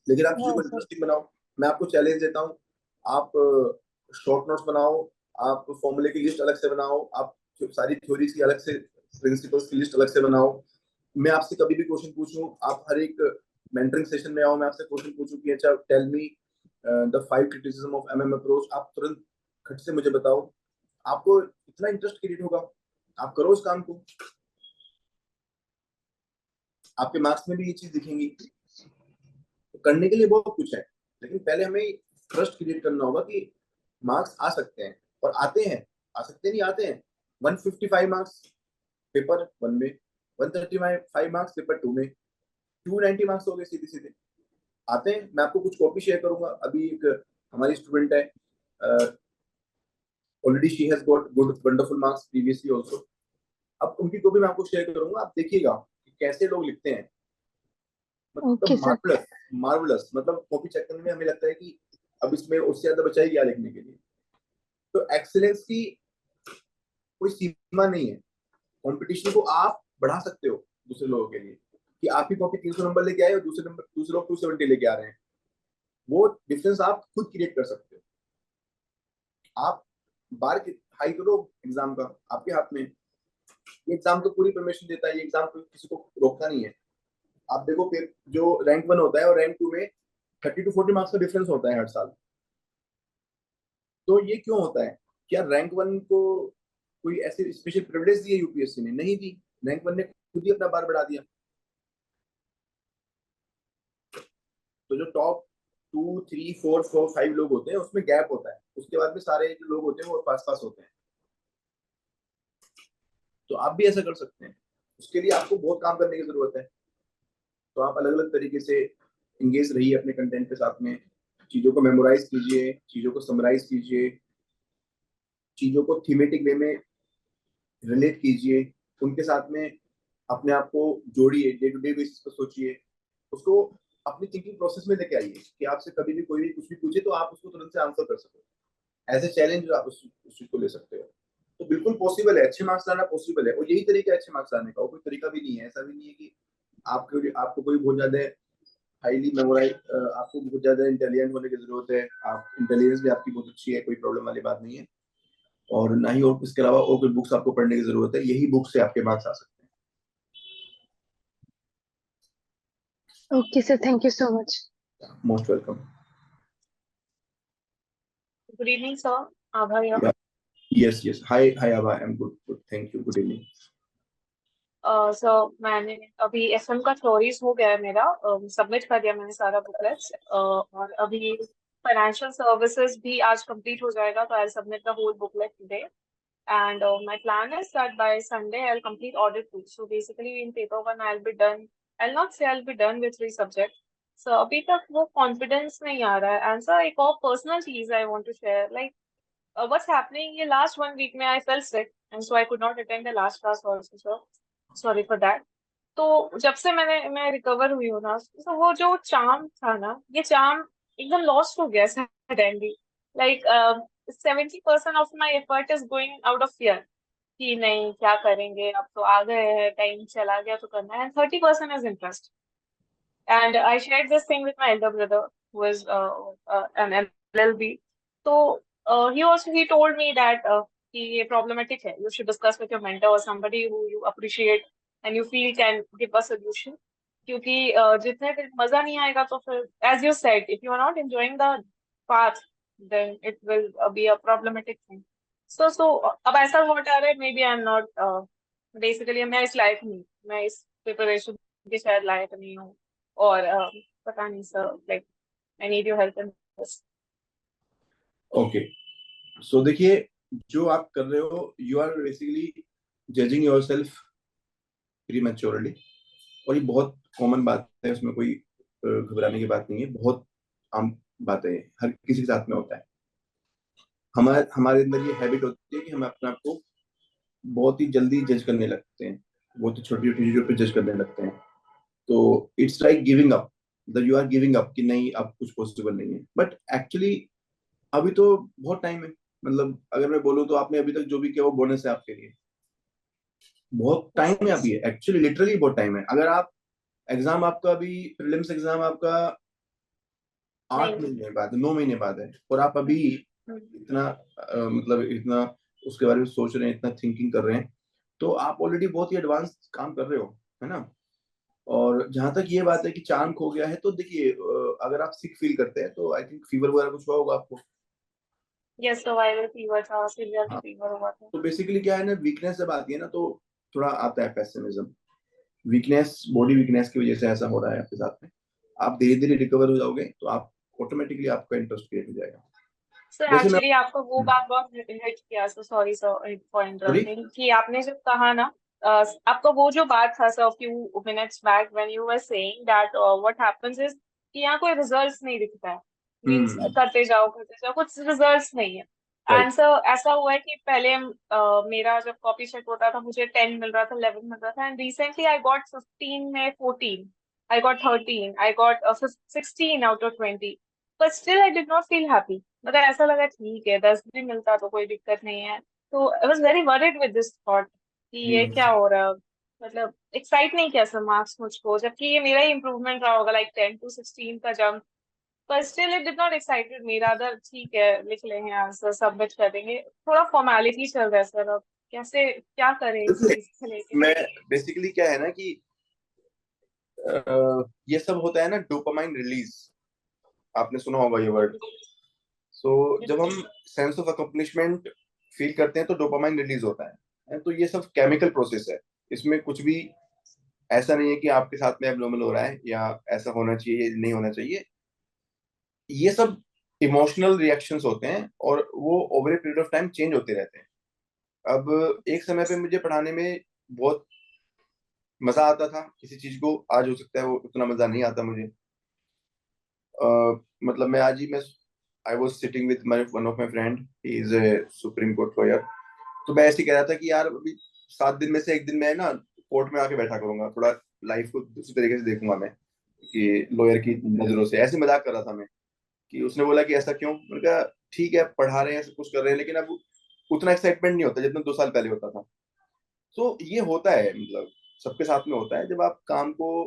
लेकिन आप चीजों हाँ को सर। इंटरेस्टिंग बनाओ। मैं आपको चैलेंज देता हूँ, आप शॉर्ट नोट्स बनाओ, आप फॉर्मूले की लिस्ट अलग से बनाओ, आप सारी थ्योरीज की अलग से, प्रिंसिपल्स की लिस्ट अलग से बनाओ। मैं आपसे कभी भी क्वेश्चन पूछूं, आप हर एक मेंटरिंग सेशन में आओ, मैं आपसे क्वेश्चन पूछूं कि अच्छा tell me the 5 criticism of um approach, आप तुरंत खट से मुझे बताओ। आपको इतना इंटरेस्ट क्रिएट होगा, आप करो उस काम को, आपके मार्क्स में भी ये चीज दिखेंगी। तो करने के लिए बहुत कुछ है, लेकिन पहले हमें ट्रस्ट क्रिएट करना होगा कि मार्क्स आ सकते हैं, और आते हैं। आ सकते नहीं, आते हैं। 155 मार्क्स पेपर वन में, 135 मार्क्स पेपर टू में, 290 मार्क्स हो गए सीधे सीधे, आते हैं। मैं आपको कुछ कॉपी शेयर करूंगा। अभी एक हमारी स्टूडेंट है, already she has got good wonderful marks previously also. अब उनकी कॉपी मैं आपको शेयर करूंगा, आप देखिएगा कि कैसे लोग लिखते हैं। मतलब ओके सर। Marvellous, marvellous. मतलब कॉपी चेक करने में हमें लगता है कि अब इसमें उससे ज्यादा बचा ही क्या लिखने के लिए। तो एक्सेलेंस की कोई सीमा नहीं है। कंपटीशन को आप बढ़ा सकते हो दूसरे लोगों के लिए, कि आपकी कॉपी 300 नंबर लेके आए और दूसरे लोग 270 लेके आ रहे हैं। वो डिफरेंस आप खुद क्रिएट कर सकते हो। आप बार हाई करो एग्जाम का, आपके हाथ में। ये एग्जाम तो पूरी परमिशन देता है, ये एग्जाम तो किसी को रोकता नहीं है। आप देखो जो रैंक 1 होता है और रैंक 2 में 30 to 40 मार्क्स का डिफरेंस होता है हर साल। तो ये क्यों होता है? क्या रैंक 1 को कोई ऐसे स्पेशल प्रिविलेज दी है यूपीएससी ने? नहीं दी। रैंक 1 ने खुद ही अपना बार बढ़ा दिया। तो जो टॉप 2, 3, 4, 5 लोग होते हैं, उसमें गैप होता है, उसके बाद में सारे जो लोग होते हैं वो पास पास होते हैं। तो आप भी ऐसा कर सकते हैं। उसके लिए आपको बहुत काम करने की जरूरत है। तो आप अलग अलग तरीके से इंगेज रहिए अपने कंटेंट के साथ में, चीजों को मेमोराइज कीजिए, चीजों को समराइज कीजिए, चीजों को थीमेटिक वे में रिलेट कीजिए, उनके साथ में अपने आप को जोड़िए, डे टू डे बेसिस पर सोचिए, उसको अपनी थिंकिंग प्रोसेस में लेके आइए कि आपसे कभी भी कोई भी कुछ भी पूछे तो आप उसको तुरंत से आंसर कर सको। एज ए चैलेंज आप उस चीज को ले सकते हो। तो बिल्कुल पॉसिबल है, अच्छे मार्क्स लाना पॉसिबल है, और यही तरीका है अच्छे मार्क्स लाने का। और कोई तरीका भी नहीं है, ऐसा भी नहीं है कि आपको कोई बहुत ज्यादा हाईली मेमोराइज, आपको बहुत ज्यादा इंटेलिजेंट होने की जरूरत है। आप इंटेलिजेंस भी आपकी बहुत अच्छी है, कोई प्रॉब्लम वाली बात नहीं है। और ना ही और इसके अलावा और कोई बुक्स आपको पढ़ने की जरूरत है, यही बुक से आपके मार्क्स आ सकते okay sir, thank you so much. हैं। Most welcome. Good evening, sir. Abha here. Yes yes, hi hi Abha, I am good good, thank you, good evening. Sir मैंने अभी एफएम का थ्योरीज हो गया है मेरा, सबमिट कर दिया मैंने सारा बुकलेट्स, और अभी फाइनेंशियल सर्विसेज भी आज कंप्लीट हो जाएगा, तो I submit the whole booklet today. And my plan is that by Sunday I'll complete audit 2. So basically in paper 1 I'll be done. I'll not say I'll be done with 3 subjects. So अभी तक वो confidence नहीं आ रहा है. And sir, एक और personal चीज I want to share. Like what's happening? ये last 1 week में I fell sick, and so I could not attend the last class also, sir. Sorry for that. तो जब से मैं रिकवर हुई हूँ ना, तो वो जो चार्म था ना, ये चार्म एकदम लॉस्ट हो गया suddenly. Like 70% of my effort is going out of fear कि नहीं क्या करेंगे, अब तो आ गए हैं, टाइम चला गया तो करना है. And 30% is interest. And I share this thing with my elder brother who is an LLB. तो he told me that कि ये problematic है, you should discuss with your mentor or somebody who you appreciate and you feel can give a solution. क्योंकि जितने दिन मजा नहीं आएगा तो फिर, as you said, if you are not enjoying the path, then it will be a problematic thing. So अब ऐसा what आ रहा है, maybe I'm not basically मैं इस लायक नहीं, मैं इस प्रिपरेशन के शायद लायक नहीं हूँ, और पता नहीं sir, like I need your help in this. Okay, so देखिए, जो आप कर रहे हो, you are basically judging yourself prematurely, और ये बहुत कॉमन बात है, उसमें कोई घबराने की बात नहीं है, बहुत आम बात है, हर किसी के साथ में होता है। हमारे हमारे अंदर ये हैबिट होती है कि हम अपने आप को बहुत ही जल्दी जज करने लगते हैं, बहुत ही छोटी छोटी चीजों पे जज करने लगते हैं। तो it's like giving up, that you are giving up कि नहीं अब कुछ पॉसिबल नहीं है, बट एक्चुअली अभी तो बहुत टाइम है। मतलब अगर मैं बोलूँ तो आपने अभी तक जो भी किया वो बोनस है आपके लिए, बहुत टाइम है Yes. अभी, एक्चुअली लिटरली बहुत टाइम है। अगर आप एग्जाम आपका अभी प्रीलिम्स एग्जाम आपका 8 महीने बाद 9 महीने बाद है, और आप अभी हम्म, इतना मतलब इतना उसके बारे में सोच रहे हैं, इतना थिंकिंग कर रहे हैं, तो आप ऑलरेडी बहुत ही एडवांस काम कर रहे हो, है ना। और जहां तक ये बात है कि चार्म खो गया है, तो देखिए अगर आप सिक फील करते हैं तो आई थिंक फीवर वगैरह कुछ हुआ होगा आपको। yes, survival fever था, severe हाँ, fever हुआ था। तो बेसिकली क्या है ना, वीकनेस जब आती है ना तो थोड़ा आता है पेसिमिज्म, वीकनेस, बॉडी वीकनेस की वजह से ऐसा हो रहा है आपके साथ में। आप धीरे धीरे रिकवर हो जाओगे तो आप ऑटोमेटिकली आपका इंटरेस्ट क्रिएट हो जाएगा। सर वैसे मैं एक्चुअली आपका वो बात बहुत हिट किया, so sorry sir for sorry. Interrupting, कि आपने जब कहा ना, आपका वो जो बात था sir few minutes back when you were saying that what happens is कि यहाँ कोई रिजल्ट्स नहीं दिखता है, मींस हम्म। करते जाओ कुछ रिजल्ट्स नहीं है। And right. सर ऐसा हुआ है कि पहले मेरा जब कॉपी चेक होता था मुझे 10 मिल रहा था, 11 मिल रहा था, एंड रिसेंटली आई गॉट 15 में 14, I got 13, I got 16 out of 20, but still I did not feel happy. मतलब ऐसा लगा ठीक है 10 भी मिलता तो कोई दिक्कत नहीं है। तो I was very worried with this thought कि ये हम्म। क्या हो रहा है। मतलब एक्साइट नहीं किया सर मार्क्स मुझको, जबकि ये मेरा ही इम्प्रूवमेंट रहा होगा, लाइक 10 to 16 का जंप, पर still it did not excited me, rather ठीक है लिख लेंगे आंसर सबमिट कर देंगे। थोड़ा फॉर्मेलिटी चल रहा है सर, अब कैसे क्या करें इस देखिए, चीज को लेके। मैं बेसिकली क्या है ना कि ये सब होता है ना डोपामाइन रिलीज, आपने सुना होगा ये वर्ड। सो जब हम सेंस ऑफ अकम्प्लिशमेंट फील करते हैं तो डोपामाइन रिलीज होता है, तो ये सब केमिकल प्रोसेस है। इसमें कुछ भी ऐसा नहीं है कि आपके साथ में एबनॉर्मल हो रहा है या ऐसा होना चाहिए नहीं होना चाहिए। ये सब इमोशनल रिएक्शंस होते हैं और वो over a period of time change होते रहते हैं। अब एक समय पे मुझे पढ़ाने में बहुत मजा आता था किसी चीज को, आज हो सकता है वो उतना मजा नहीं आता मुझे। मतलब मैं आज ही मैं I was sitting with my one of my friend, he is a supreme court lawyer. तो मैं ऐसे ही कह रहा था कि यार अभी 7 दिन में से एक दिन मैं ना कोर्ट में आके बैठा करूंगा, थोड़ा लाइफ को दूसरी तरीके से देखूंगा मैं, कि लॉयर की नजरों से, ऐसे मजाक कर रहा था मैं। कि उसने बोला कि ऐसा क्यों, मैंने कहा ठीक है पढ़ा रहे हैं सब कुछ कर रहे हैं, लेकिन अब उतना एक्साइटमेंट नहीं होता जितना 2 साल पहले होता था। तो ये होता है, मतलब सबके साथ में होता है जब आप काम को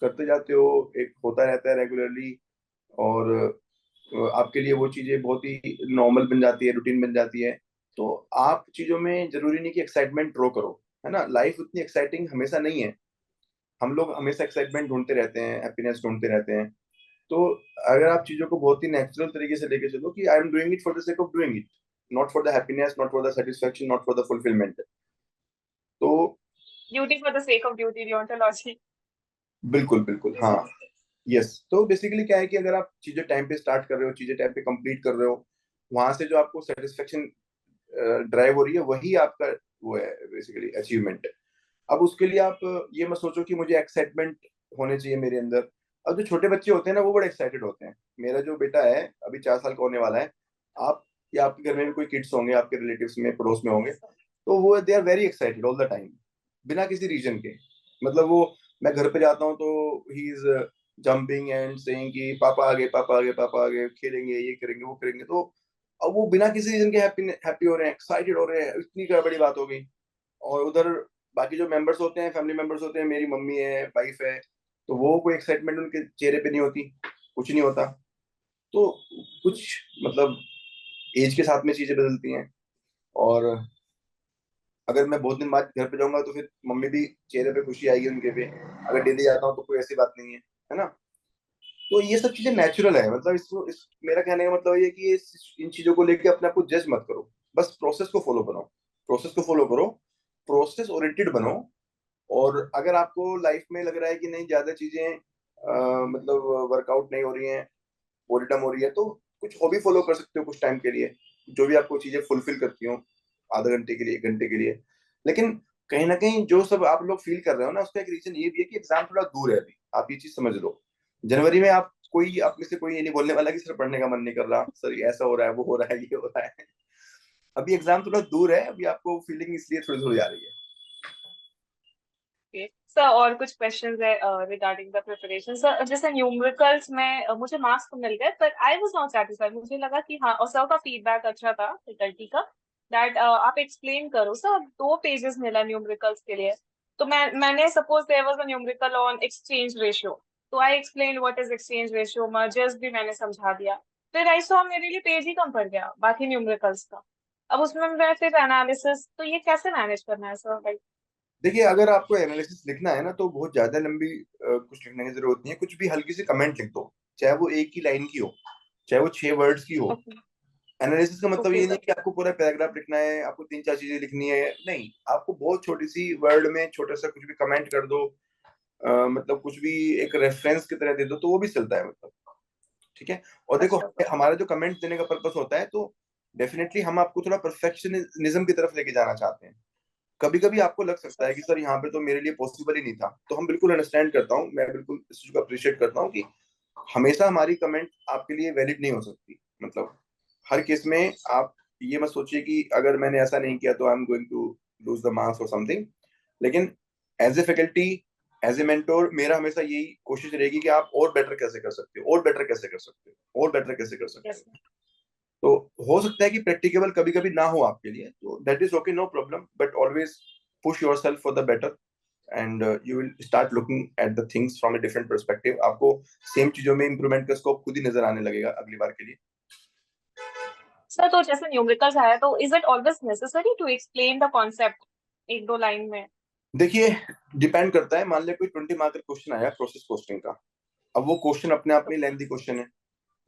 करते जाते हो, एक होता रहता है रेगुलरली, और आपके लिए वो चीजें बहुत ही नॉर्मल बन जाती है, रूटीन बन जाती है। तो आप चीजों में जरूरी नहीं कि एक्साइटमेंट ड्रॉ करो, है ना। लाइफ उतनी एक्साइटिंग हमेशा नहीं है, हम लोग हमेशा एक्साइटमेंट ढूंढते रहते हैं, हैप्पीनेस ढूंढते रहते हैं। तो अगर आप चीजों को बहुत ही नेचुरल तरीके से लेके चलो कि I am doing it for the sake of doing it, not for the happiness, not for the satisfaction, not for the fulfilment. तो duty for the sake of duty, deontology. बिल्कुल बिल्कुल हाँ। यस, तो बेसिकली क्या है कि अगर आप चीजें टाइम पे स्टार्ट कर रहे हो, चीजें टाइम पे कंप्लीट कर रहे हो, वहां से जो आपको सेटिस्फेक्शन ड्राइव हो रही है वही आपका वो है बेसिकली अचीवमेंट। अब उसके लिए आप ये मत सोचो कि मुझे एक्साइटमेंट होने चाहिए मेरे अंदर। अब जो छोटे बच्चे होते हैं ना वो बड़े एक्साइटेड होते हैं। मेरा जो बेटा है अभी 4 साल का होने वाला है, आप या आपके घर में भी कोई किड्स होंगे, आपके रिलेटिव्स में पड़ोस में होंगे, तो वो they are very excited all the time, बिना किसी रीजन के। मतलब वो, मैं घर पे जाता हूँ तो he is jumping and saying कि पापा आ गए, पापा आ गए, पापा आ गए, खेलेंगे, ये करेंगे, वो करेंगे। तो अब वो बिना किसी रीजन के हैप्पी हैप्पी हो रहे हैं, एक्साइटेड हो रहे हैं, इतनी क्या बड़ी बात हो गई। और उधर बाकी जो मेंबर्स होते हैं, फैमिली मेंबर्स होते हैं, मेरी मम्मी है, वाइफ है, तो वो कोई एक्साइटमेंट उनके चेहरे पे नहीं होती, कुछ नहीं होता। तो कुछ मतलब एज के साथ में चीजें बदलती हैं। और अगर मैं बहुत दिन बाद घर पे जाऊंगा तो फिर मम्मी भी चेहरे पे खुशी आएगी उनके पे, अगर डेली जाता हूँ तो कोई ऐसी बात नहीं है ना। तो ये सब चीजें नेचुरल है, मतलब इसको मेरा कहने का मतलब ये है कि इन चीजों को लेके अपने आप को जज मत करो, बस प्रोसेस को फॉलो करो, प्रोसेस को फॉलो करो, प्रोसेस ओरिएंटेड बनो। और अगर आपको लाइफ में लग रहा है कि नहीं ज्यादा चीजें मतलब वर्कआउट नहीं हो रही हैं, बोरिडम हो रही है, तो कुछ हॉबी फॉलो कर सकते हो कुछ टाइम के लिए, जो भी आपको चीजें फुलफिल करती हो, आधा घंटे के लिए, 1 घंटे के लिए। लेकिन कहीं ना कहीं जो सब आप लोग फील कर रहे हो ना, उसका एक रीजन ये भी है कि एग्जाम थोड़ा दूर है अभी, आप ये चीज समझ लो। जनवरी में आप कोई, आप में से कोई ये नहीं बोलने वाला कि सर पढ़ने का मन नहीं कर रहा, सर ये ऐसा हो रहा है, वो हो रहा है, ये हो रहा है। अभी एग्जाम थोड़ा दूर है, अभी आपको फीलिंग इसलिए थोड़ी थोड़ी आ रही है। सर और कुछ क्वेश्चंस है रिगार्डिंग द प्रिपरेशन सर। जैसे न्यूमेरिकल्स में मुझे मार्क्स तो मिल गए, पर आई वाज नॉट सेटिस्फाइड। मुझे लगा कि हाँ, और सर का फीडबैक अच्छा था फैकल्टी का, दैट आप एक्सप्लेन करो सर। 2 पेजेस मिला न्यूमेरिकल्स के लिए। तो मैंने suppose there was a numerical on exchange ratio, तो I explain what is exchange ratio, mergers भी मैंने समझा दिया। फिर आई सॉ मेरे लिए पेज ही कम पड़ गया बाकी न्यूमेरिकल्स का। अब उसमें मैं फिर एनालिसिस, तो ये कैसे मैनेज करना है सर? देखिए, अगर आपको एनालिसिस लिखना है ना, तो बहुत ज्यादा लंबी कुछ लिखने की जरूरत नहीं है, कुछ भी हल्की सी कमेंट लिख दो, चाहे वो एक ही लाइन की हो, चाहे वो 6 वर्ड्स की हो। ओके। एनालिसिस का मतलब ओके ये नहीं सर। कि आपको पूरा पैराग्राफ लिखना है, आपको 3-4 चीजें लिखनी है, नहीं, आपको बहुत छोटी सी वर्ड में छोटा सा कुछ भी कमेंट कर दो, मतलब कुछ भी एक रेफरेंस की तरह दे दो, तो वो भी चलता है, मतलब। ठीक है। और देखो, अच्छा सर। हमारा जो कमेंट देने का पर्पस होता है, तो डेफिनेटली हम आपको थोड़ा परफेक्शनिज्म की तरफ लेके जाना चाहते हैं। कभी कभी आपको लग सकता अच्छा है कि सर यहाँ पे तो मेरे लिए पॉसिबल ही नहीं था, तो हम बिल्कुल अंडरस्टैंड करता हूँ, मैं बिल्कुल इस चीज को अप्रिशिएट करता हूँ कि हमेशा हमारी कमेंट आपके लिए वैलिड नहीं हो सकती। मतलब हर केस में आप ये मत सोचिए कि अगर मैंने ऐसा नहीं किया तो I am going to lose the marks और समथिंग। लेकिन as a faculty, as a mentor, मेरा हमेशा यही कोशिश रहेगी कि आप और बेटर कैसे कर सकते हो, और बेटर कैसे कर सकते हो, और बेटर कैसे कर सकते यस हो। तो हो सकता है कि प्रैक्टिकेबल कभी कभी ना हो आपके लिए, तो that is okay, no problem, but always push yourself for the better, and you will start looking at the things from a different perspective. आपको सेम चीजों में इंप्रूवमेंट का स्कोप खुद ही नजर आने लगेगा अगली बार के लिए। सर। तो जैसे न्यूमेरिकल्स आया, तो is it always necessary to explain the concept 1-2 line में? देखिए, डिपेंड करता है। मान लिया कोई 20 मार्क का क्वेश्चन आया प्रोसेस कोस्टिंग का, अब वो क्वेश्चन अपने आप में लेंथी क्वेश्चन है,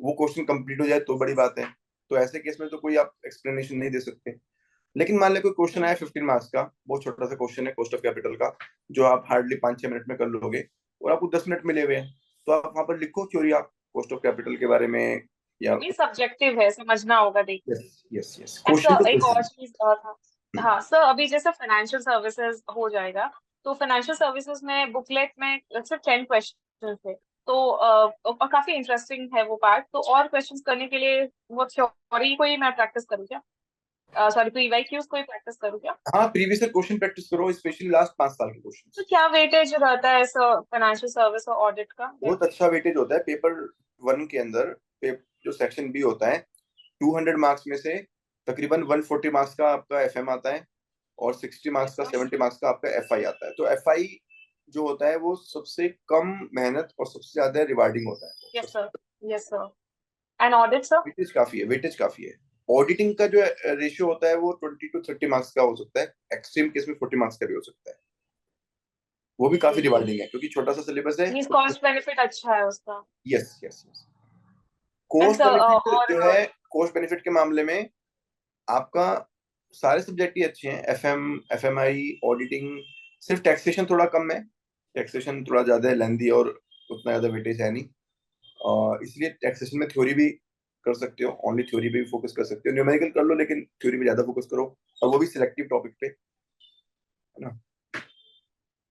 वो क्वेश्चन कंप्लीट हो जाए तो बड़ी बात है, तो ऐसे केस में तो कोई आप एक्सप्लेनेशन नहीं दे सकते। लेकिन मान लिया कोई क्वेश्चन आया 15 मार्क्स का, बहुत छोटा सा क्वेश्चन है कॉस्ट ऑफ कैपिटल का, जो आप हार्डली 5-6 मिनट में कर लोगे, और आपको 10 मिनट मिले हुए हैं, तो आप वहां पर लिखो थ्योरी आप कॉस्ट ऑफ कैपिटल के बारे में, या वो भी सब्जेक्टिव है, समझना होगा देखिए। यस यस यस, ऐसा क्वेश्चन टू एक और क्वेश्चन। चीज था। हाँ सर, अभी जैसे फाइनेंशियल सर्विसेज हो जाएगा, तो फाइनेंशियल सर्विसेज में बुकलेट में सिर्फ 10 क्वेश्चन थे। तो और काफी इंटरेस्टिंग है वो पार्ट। तो और क्वेश्चंस करने के लिए वो थ्योरी को ही मैं प्रैक्टिस करूँ क्या? सॉरी, पीवाईक्यूज को ही प्रैक्टिस करूँ क्या? हाँ, प्रीवियस ईयर क्वेश्चन प्रैक्टिस करो, स्पेशली लास्ट 5 साल के तो क्वेश्चन। क्या वेटेज रहता है सर फाइनेंशियल सर्विस और ऑडिट का? बहुत अच्छा वेटेज होता है पेपर 1 के अंदर। जो सेक्शन बी होता है, 200 मार्क्स में से तकरीबन 140 मार्क्स का आपका एफएम आता है, और 60 मार्क्स का, यस 70 मार्क्स का आपका एफआई आता है। तो एफआई जो होता है वो सबसे कम मेहनत और सबसे ज्यादा रिवार्डिंग होता है। Sir. Yes sir. And audit sir? Weightage काफी है, वेटेज काफी है। ऑडिटिंग का जो रेशियो होता है वो 20 to 30 मार्क्स का हो सकता है, एक्सट्रीम केस में 40 मार्क्स का भी हो सकता है। वो भी काफी रिवार्डिंग है क्योंकि छोटा सा सिलेबस है। मीन्स कॉस्ट बेनिफिट अच्छा है उसका। Yes yes yes. And cost sir benefit और जो है, कॉस्ट बेनिफिट के मामले में आपका सारे सब्जेक्ट ही अच्छे हैं, एफएम, एफएमआई, ऑडिटिंग। सिर्फ टैक्सेशन थोड़ा कम है, टैक्सेशन थोड़ा ज्यादा है, लेंदी, और उतना ज्यादा वेटेज है नहीं, और इसलिए टैक्सेशन में थ्योरी भी कर सकते हो, ओनली थ्योरी पे भी फोकस कर सकते हो, न्यूमेरिकल कर लो लेकिन थ्योरी पे ज्यादा फोकस करो, और वो भी सिलेक्टिव टॉपिक पे, है ना।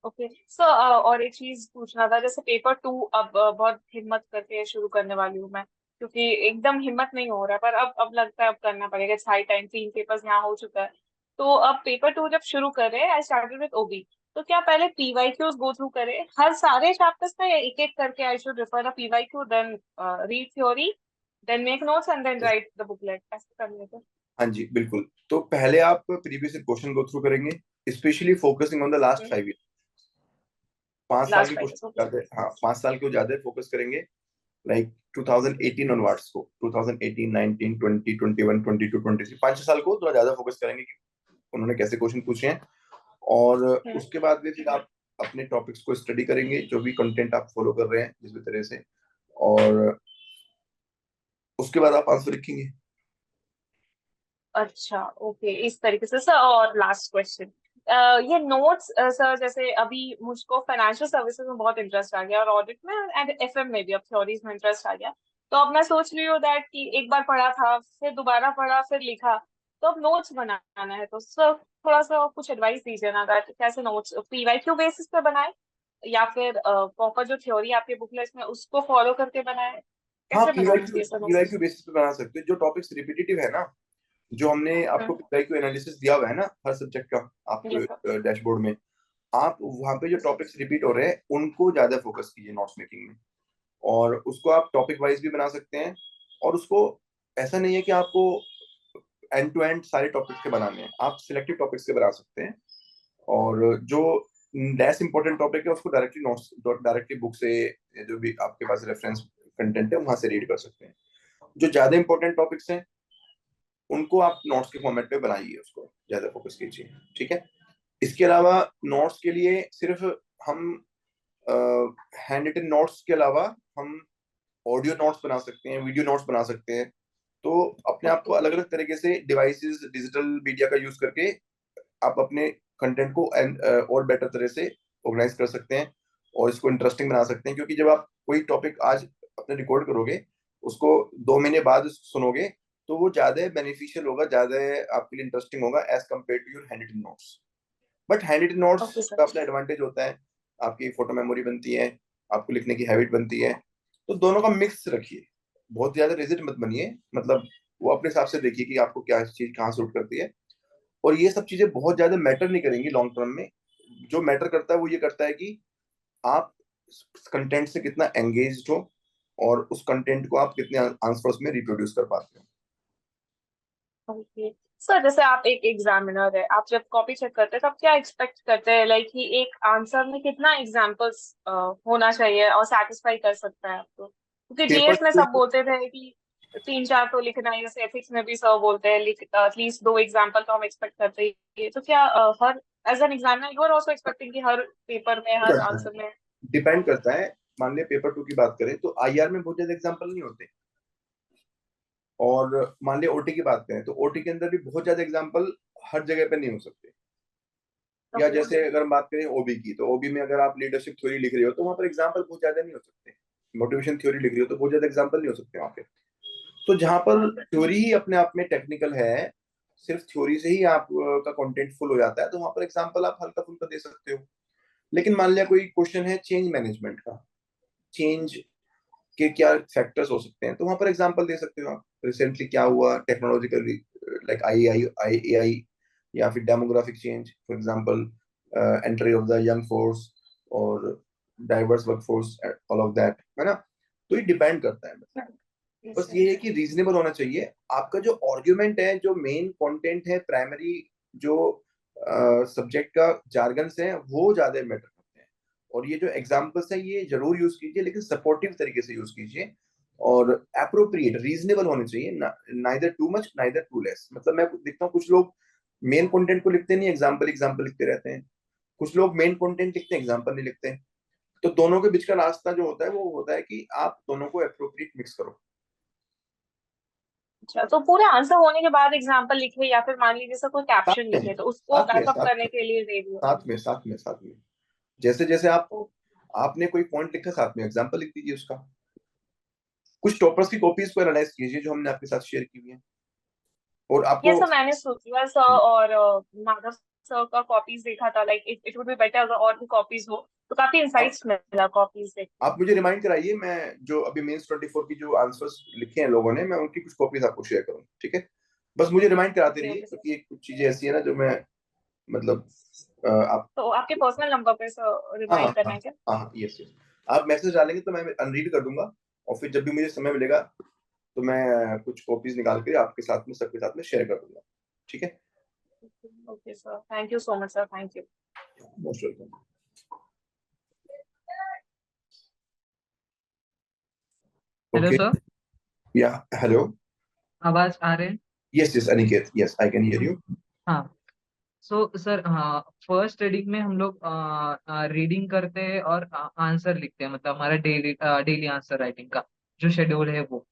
ओके सर, और एक चीज पूछना था। जैसे पेपर 2 अब बहुत हिम्मत करके शुरू करने वाली हूँ मैं, क्योंकि एकदम हिम्मत नहीं हो रहा है, पर अब लगता है अब करना पड़ेगा। इट्स हाई टाइम, 3 पेपर्स यहाँ हो चुका है। तो अब पेपर 2 जब शुरू करें, आई स्टार्टेड विद ओबी, तो क्या पहले पीवाईक्यूज गो थ्रू करें हर सारे चैप्टर्स का, या एक एक करके I should refer the PYQ, then read theory, then make notes and then write the booklet, ऐसे करने को? हाँ जी, बिल्कुल। तो पहले आप प्रीवियस क्वेश्चन गो थ्रू करेंगे, specially focusing on the last 5 year. 5 साल की लास्ट क्वेश्चन 5 ओके। ज्यादा, हाँ, 5 साल को ज्यादा फोकस करेंगे, लाइक 2018 ऑनवर्ड्स को, 2018, 19, 20, 21, 22, 23, 5 साल को थोड़ा ज्यादा फोकस करेंगे कि उन्होंने कैसे क्वेश्चन पूछे हैं। और उसके बाद भी फिर आप अपने टॉपिक्स को स्टडी करेंगे, जो भी कंटेंट आप फॉलो कर रहे हैं जिस भी तरह से, और उसके बाद आप आंसर लिखेंगे। अच्छा ओके, इस तरीके से सर। और लास्ट क्वेश्चन, ये नोट्स सर, जैसे अभी मुझको फाइनेंशियल सर्विसेज में बहुत इंटरेस्ट आ गया, और ऑडिट में एंड एफएम में भी अब थ्योरीज में इंटरेस्ट आ गया। तो अब मैं सोच रही हूँ दैट कि एक बार पढ़ा था, फिर दोबारा पढ़ा, फिर लिखा, तो अब नोट्स बनाना है। तो सर थोड़ा सा कुछ एडवाइस दीजिए ना, दैट कैसे नोट्स पीवाईक्यू बेसिस पे बनाए, या फिर प्रॉपर जो थ्योरी आपके बुकलेट में उसको फॉलो करके बनाए, हाँ, कैसे बनाना पीवाईक्यू चाहिए सर नोट्स? पीवाईक्यू बेसिस पे बना सकते हो, जो टॉपिक्स रिपीटेटिव है ना, जो हमने आपको क्यू एनालिसिस दिया हुआ है ना हर सब्जेक्ट का Yes, आपको डैशबोर्ड में, आप वहां पे जो टॉपिक्स रिपीट हो रहे हैं उनको ज्यादा फोकस कीजिए नोट्स मेकिंग में, और उसको आप टॉपिक वाइज भी बना सकते हैं। और उसको ऐसा नहीं है कि आपको एंड टू एंड सारे टॉपिक्स के बनाने हैं, आप सिलेक्टिव टॉपिक्स के बना सकते हैं। और जो लेस इंपॉर्टेंट टॉपिक है उसको डायरेक्टली नोट्स डायरेक्टली बुक से, जो भी आपके पास रेफरेंस कंटेंट है वहां से रीड कर सकते हैं। जो ज्यादा इंपॉर्टेंट टॉपिक्स हैं उनको आप नोट्स के फॉर्मेट पे बनाइए, उसको ज्यादा फोकस कीजिए, ठीक है। इसके अलावा नोट्स के लिए सिर्फ हम हैंड रिटन नोट्स के अलावा हम ऑडियो नोट्स बना सकते हैं, वीडियो नोट्स बना सकते हैं। तो अपने आप को अलग अलग तरीके से डिवाइसेस डिजिटल मीडिया का यूज करके आप अपने कंटेंट को और बेटर तरह से ऑर्गेनाइज कर सकते हैं और इसको इंटरेस्टिंग बना सकते हैं। क्योंकि जब आप कोई टॉपिक आज अपने रिकॉर्ड करोगे, उसको 2 महीने बाद सुनोगे, तो वो ज्यादा बेनिफिशियल होगा, ज्यादा आपके लिए इंटरेस्टिंग होगा as compare to your hand written notes. But hand written notes okay, sir. का अपना एडवांटेज होता है, आपकी फोटो मेमोरी बनती है, आपको लिखने की हैबिट बनती है। तो दोनों का मिक्स रखिए, बहुत ज्यादा रिजिड मत बनिए, मतलब वो अपने हिसाब से देखिए कि आपको क्या चीज कहाँ सूट करती है। और ये सब चीजें बहुत ज्यादा मैटर नहीं करेंगी लॉन्ग टर्म में। जो मैटर करता है वो ये करता है कि आप कंटेंट से कितना एंगेज्ड हो और उस कंटेंट को आप कितने आंसर्स में रिप्रोड्यूस कर पाते हो। ओके सर, जैसे आप एक एग्जामिनर है, आप जब कॉपी चेक करते हैं तब क्या एक्सपेक्ट करते हैं, लाइक कि एक आंसर में कितना एग्जांपल्स होना चाहिए और सेटिस्फाई कर सकता है आपको? क्योंकि पेपर जीएस में सब बोलते थे कि 3-4 तो लिखना है, जैसे एथिक्स में भी सब बोलते हैं एटलीस्ट 2 एग्जांपल तो हम एक्सपेक्ट करते ही हैं। तो क्या हर as an examiner you are also expecting कि हर पेपर में, हर करता है, आंसर में? डिपेंड करता है। मान लिया पेपर 2 की बात करें तो आईआर में बहुत ज्यादा एग्जांपल नहीं होते, और मान लिया ओटी की बात करें तो ओटी के अंदर भी बहुत ज्यादा एग्जांपल हर जगह पे नहीं हो सकते। या ओके जैसे अगर हम बात करें ओबी की, तो ओबी में अगर आप लीडरशिप थ्योरी लिख रहे हो तो वहां पर एग्जांपल बहुत ज्यादा नहीं हो सकते। मोटिवेशन थ्योरी लिख रही हो तो बहुत ज्यादा एग्जांपल नहीं हो सकते वहां पे। तो जहां पर थ्योरी ही अपने आप में टेक्निकल है, सिर्फ थ्योरी से ही आप का कंटेंट फुल हो जाता है, तो वहां पर एग्जांपल आप हल्का फुल्का दे सकते हो। लेकिन मान लिया कोई क्वेश्चन है चेंज मैनेजमेंट का, चेंज के क्या फैक्टर्स हो सकते हैं, तो वहां पर एग्जांपल दे सकते हो आप, रिसेंटली क्या हुआ टेक्नोलॉजिकल, लाइक आई या फिर demographic change, for example entry of the young force और diverse workforce, all of that, है ना। तो ये डिपेंड करता है। बस ये है कि रीजनेबल होना चाहिए आपका जो आर्ग्यूमेंट है, जो मेन कंटेंट है, प्राइमरी जो सब्जेक्ट का जार्गन्स है वो ज्यादा मैटर करते हैं। और ये जो एग्जांपल्स है ये जरूर यूज कीजिए, लेकिन सपोर्टिव तरीके से यूज कीजिए और अप्रोप्रिएट रीजनेबल होने चाहिए, neither too much neither too less. मतलब मैं देखता हूँ कुछ लोग मेन कंटेंट को लिखते नहीं, एग्जांपल एग्जांपल लिखते रहते हैं। कुछ लोग मेन कंटेंट लिखते हैं, एग्जांपल नहीं लिखते। तो दोनों के बीच का रास्ता जो होता है वो होता है कि आप दोनों को अप्रोप्रिएट मिक्स करो। अच्छा, तो पूरे आंसर होने के बाद एग्जांपल लिखे, या फिर मान लीजिए जैसे कोई साथ कैप्शन में लिखे तो उसको साथ में बैकअप साथ करने में के लिए रेडियो? साथ में जैसे जैसे आपने कोई पॉइंट लिखा, साथ में एग्जांपल लिख दीजिए उसका। कुछ टॉपर्स की कॉपीज को एनालाइज कीजिए जो हमने आपके साथ शेयर की हुई है, और ये आपको सब मैंने सुचिया सर और माधव सर का कॉपीज देखा था, like it would be better अगर और भी कॉपीज हो, तो काफी आप, इंसाइट्स मिला कॉपीज देख के। आप मुझे रिमाइंड कराइए, मैं जो अभी मेंस 24 की जो आंसर्स लिखे हैं लोगों ने, मैं उनकी कुछ कॉपीज आपको शेयर करूँ, ठीक है। बस मुझे रिमाइंड कराते ओके रहिए, ओके सर। क्योंकि कुछ चीजें ऐसी है ना जो मैं, मतलब आप, तो आपके पर्सनल नंबर पे सर हाँ रिमाइंड करना हाँ है क्या? हाँ, यस यस, आप मैसेज डालेंगे तो मैं अनरीड कर दूंगा, और फिर जब भी मुझे समय मिलेगा तो मैं कुछ कॉपीज निकाल के आपके साथ में, सबके साथ में शेयर कर दूंगा, ठीक है। Okay sir, thank you so much sir, thank you. Most welcome. Hello okay, sir, या हेलो, आवाज आ रहे हैं? Yes yes Aniket, yes I can hear you. हाँ। सो सर, हाँ, फर्स्ट रीडिंग में हम लोग रीडिंग करते हैं और आंसर लिखते हैं, मतलब हमारा डेली आंसर राइटिंग का जो शेड्यूल है वो।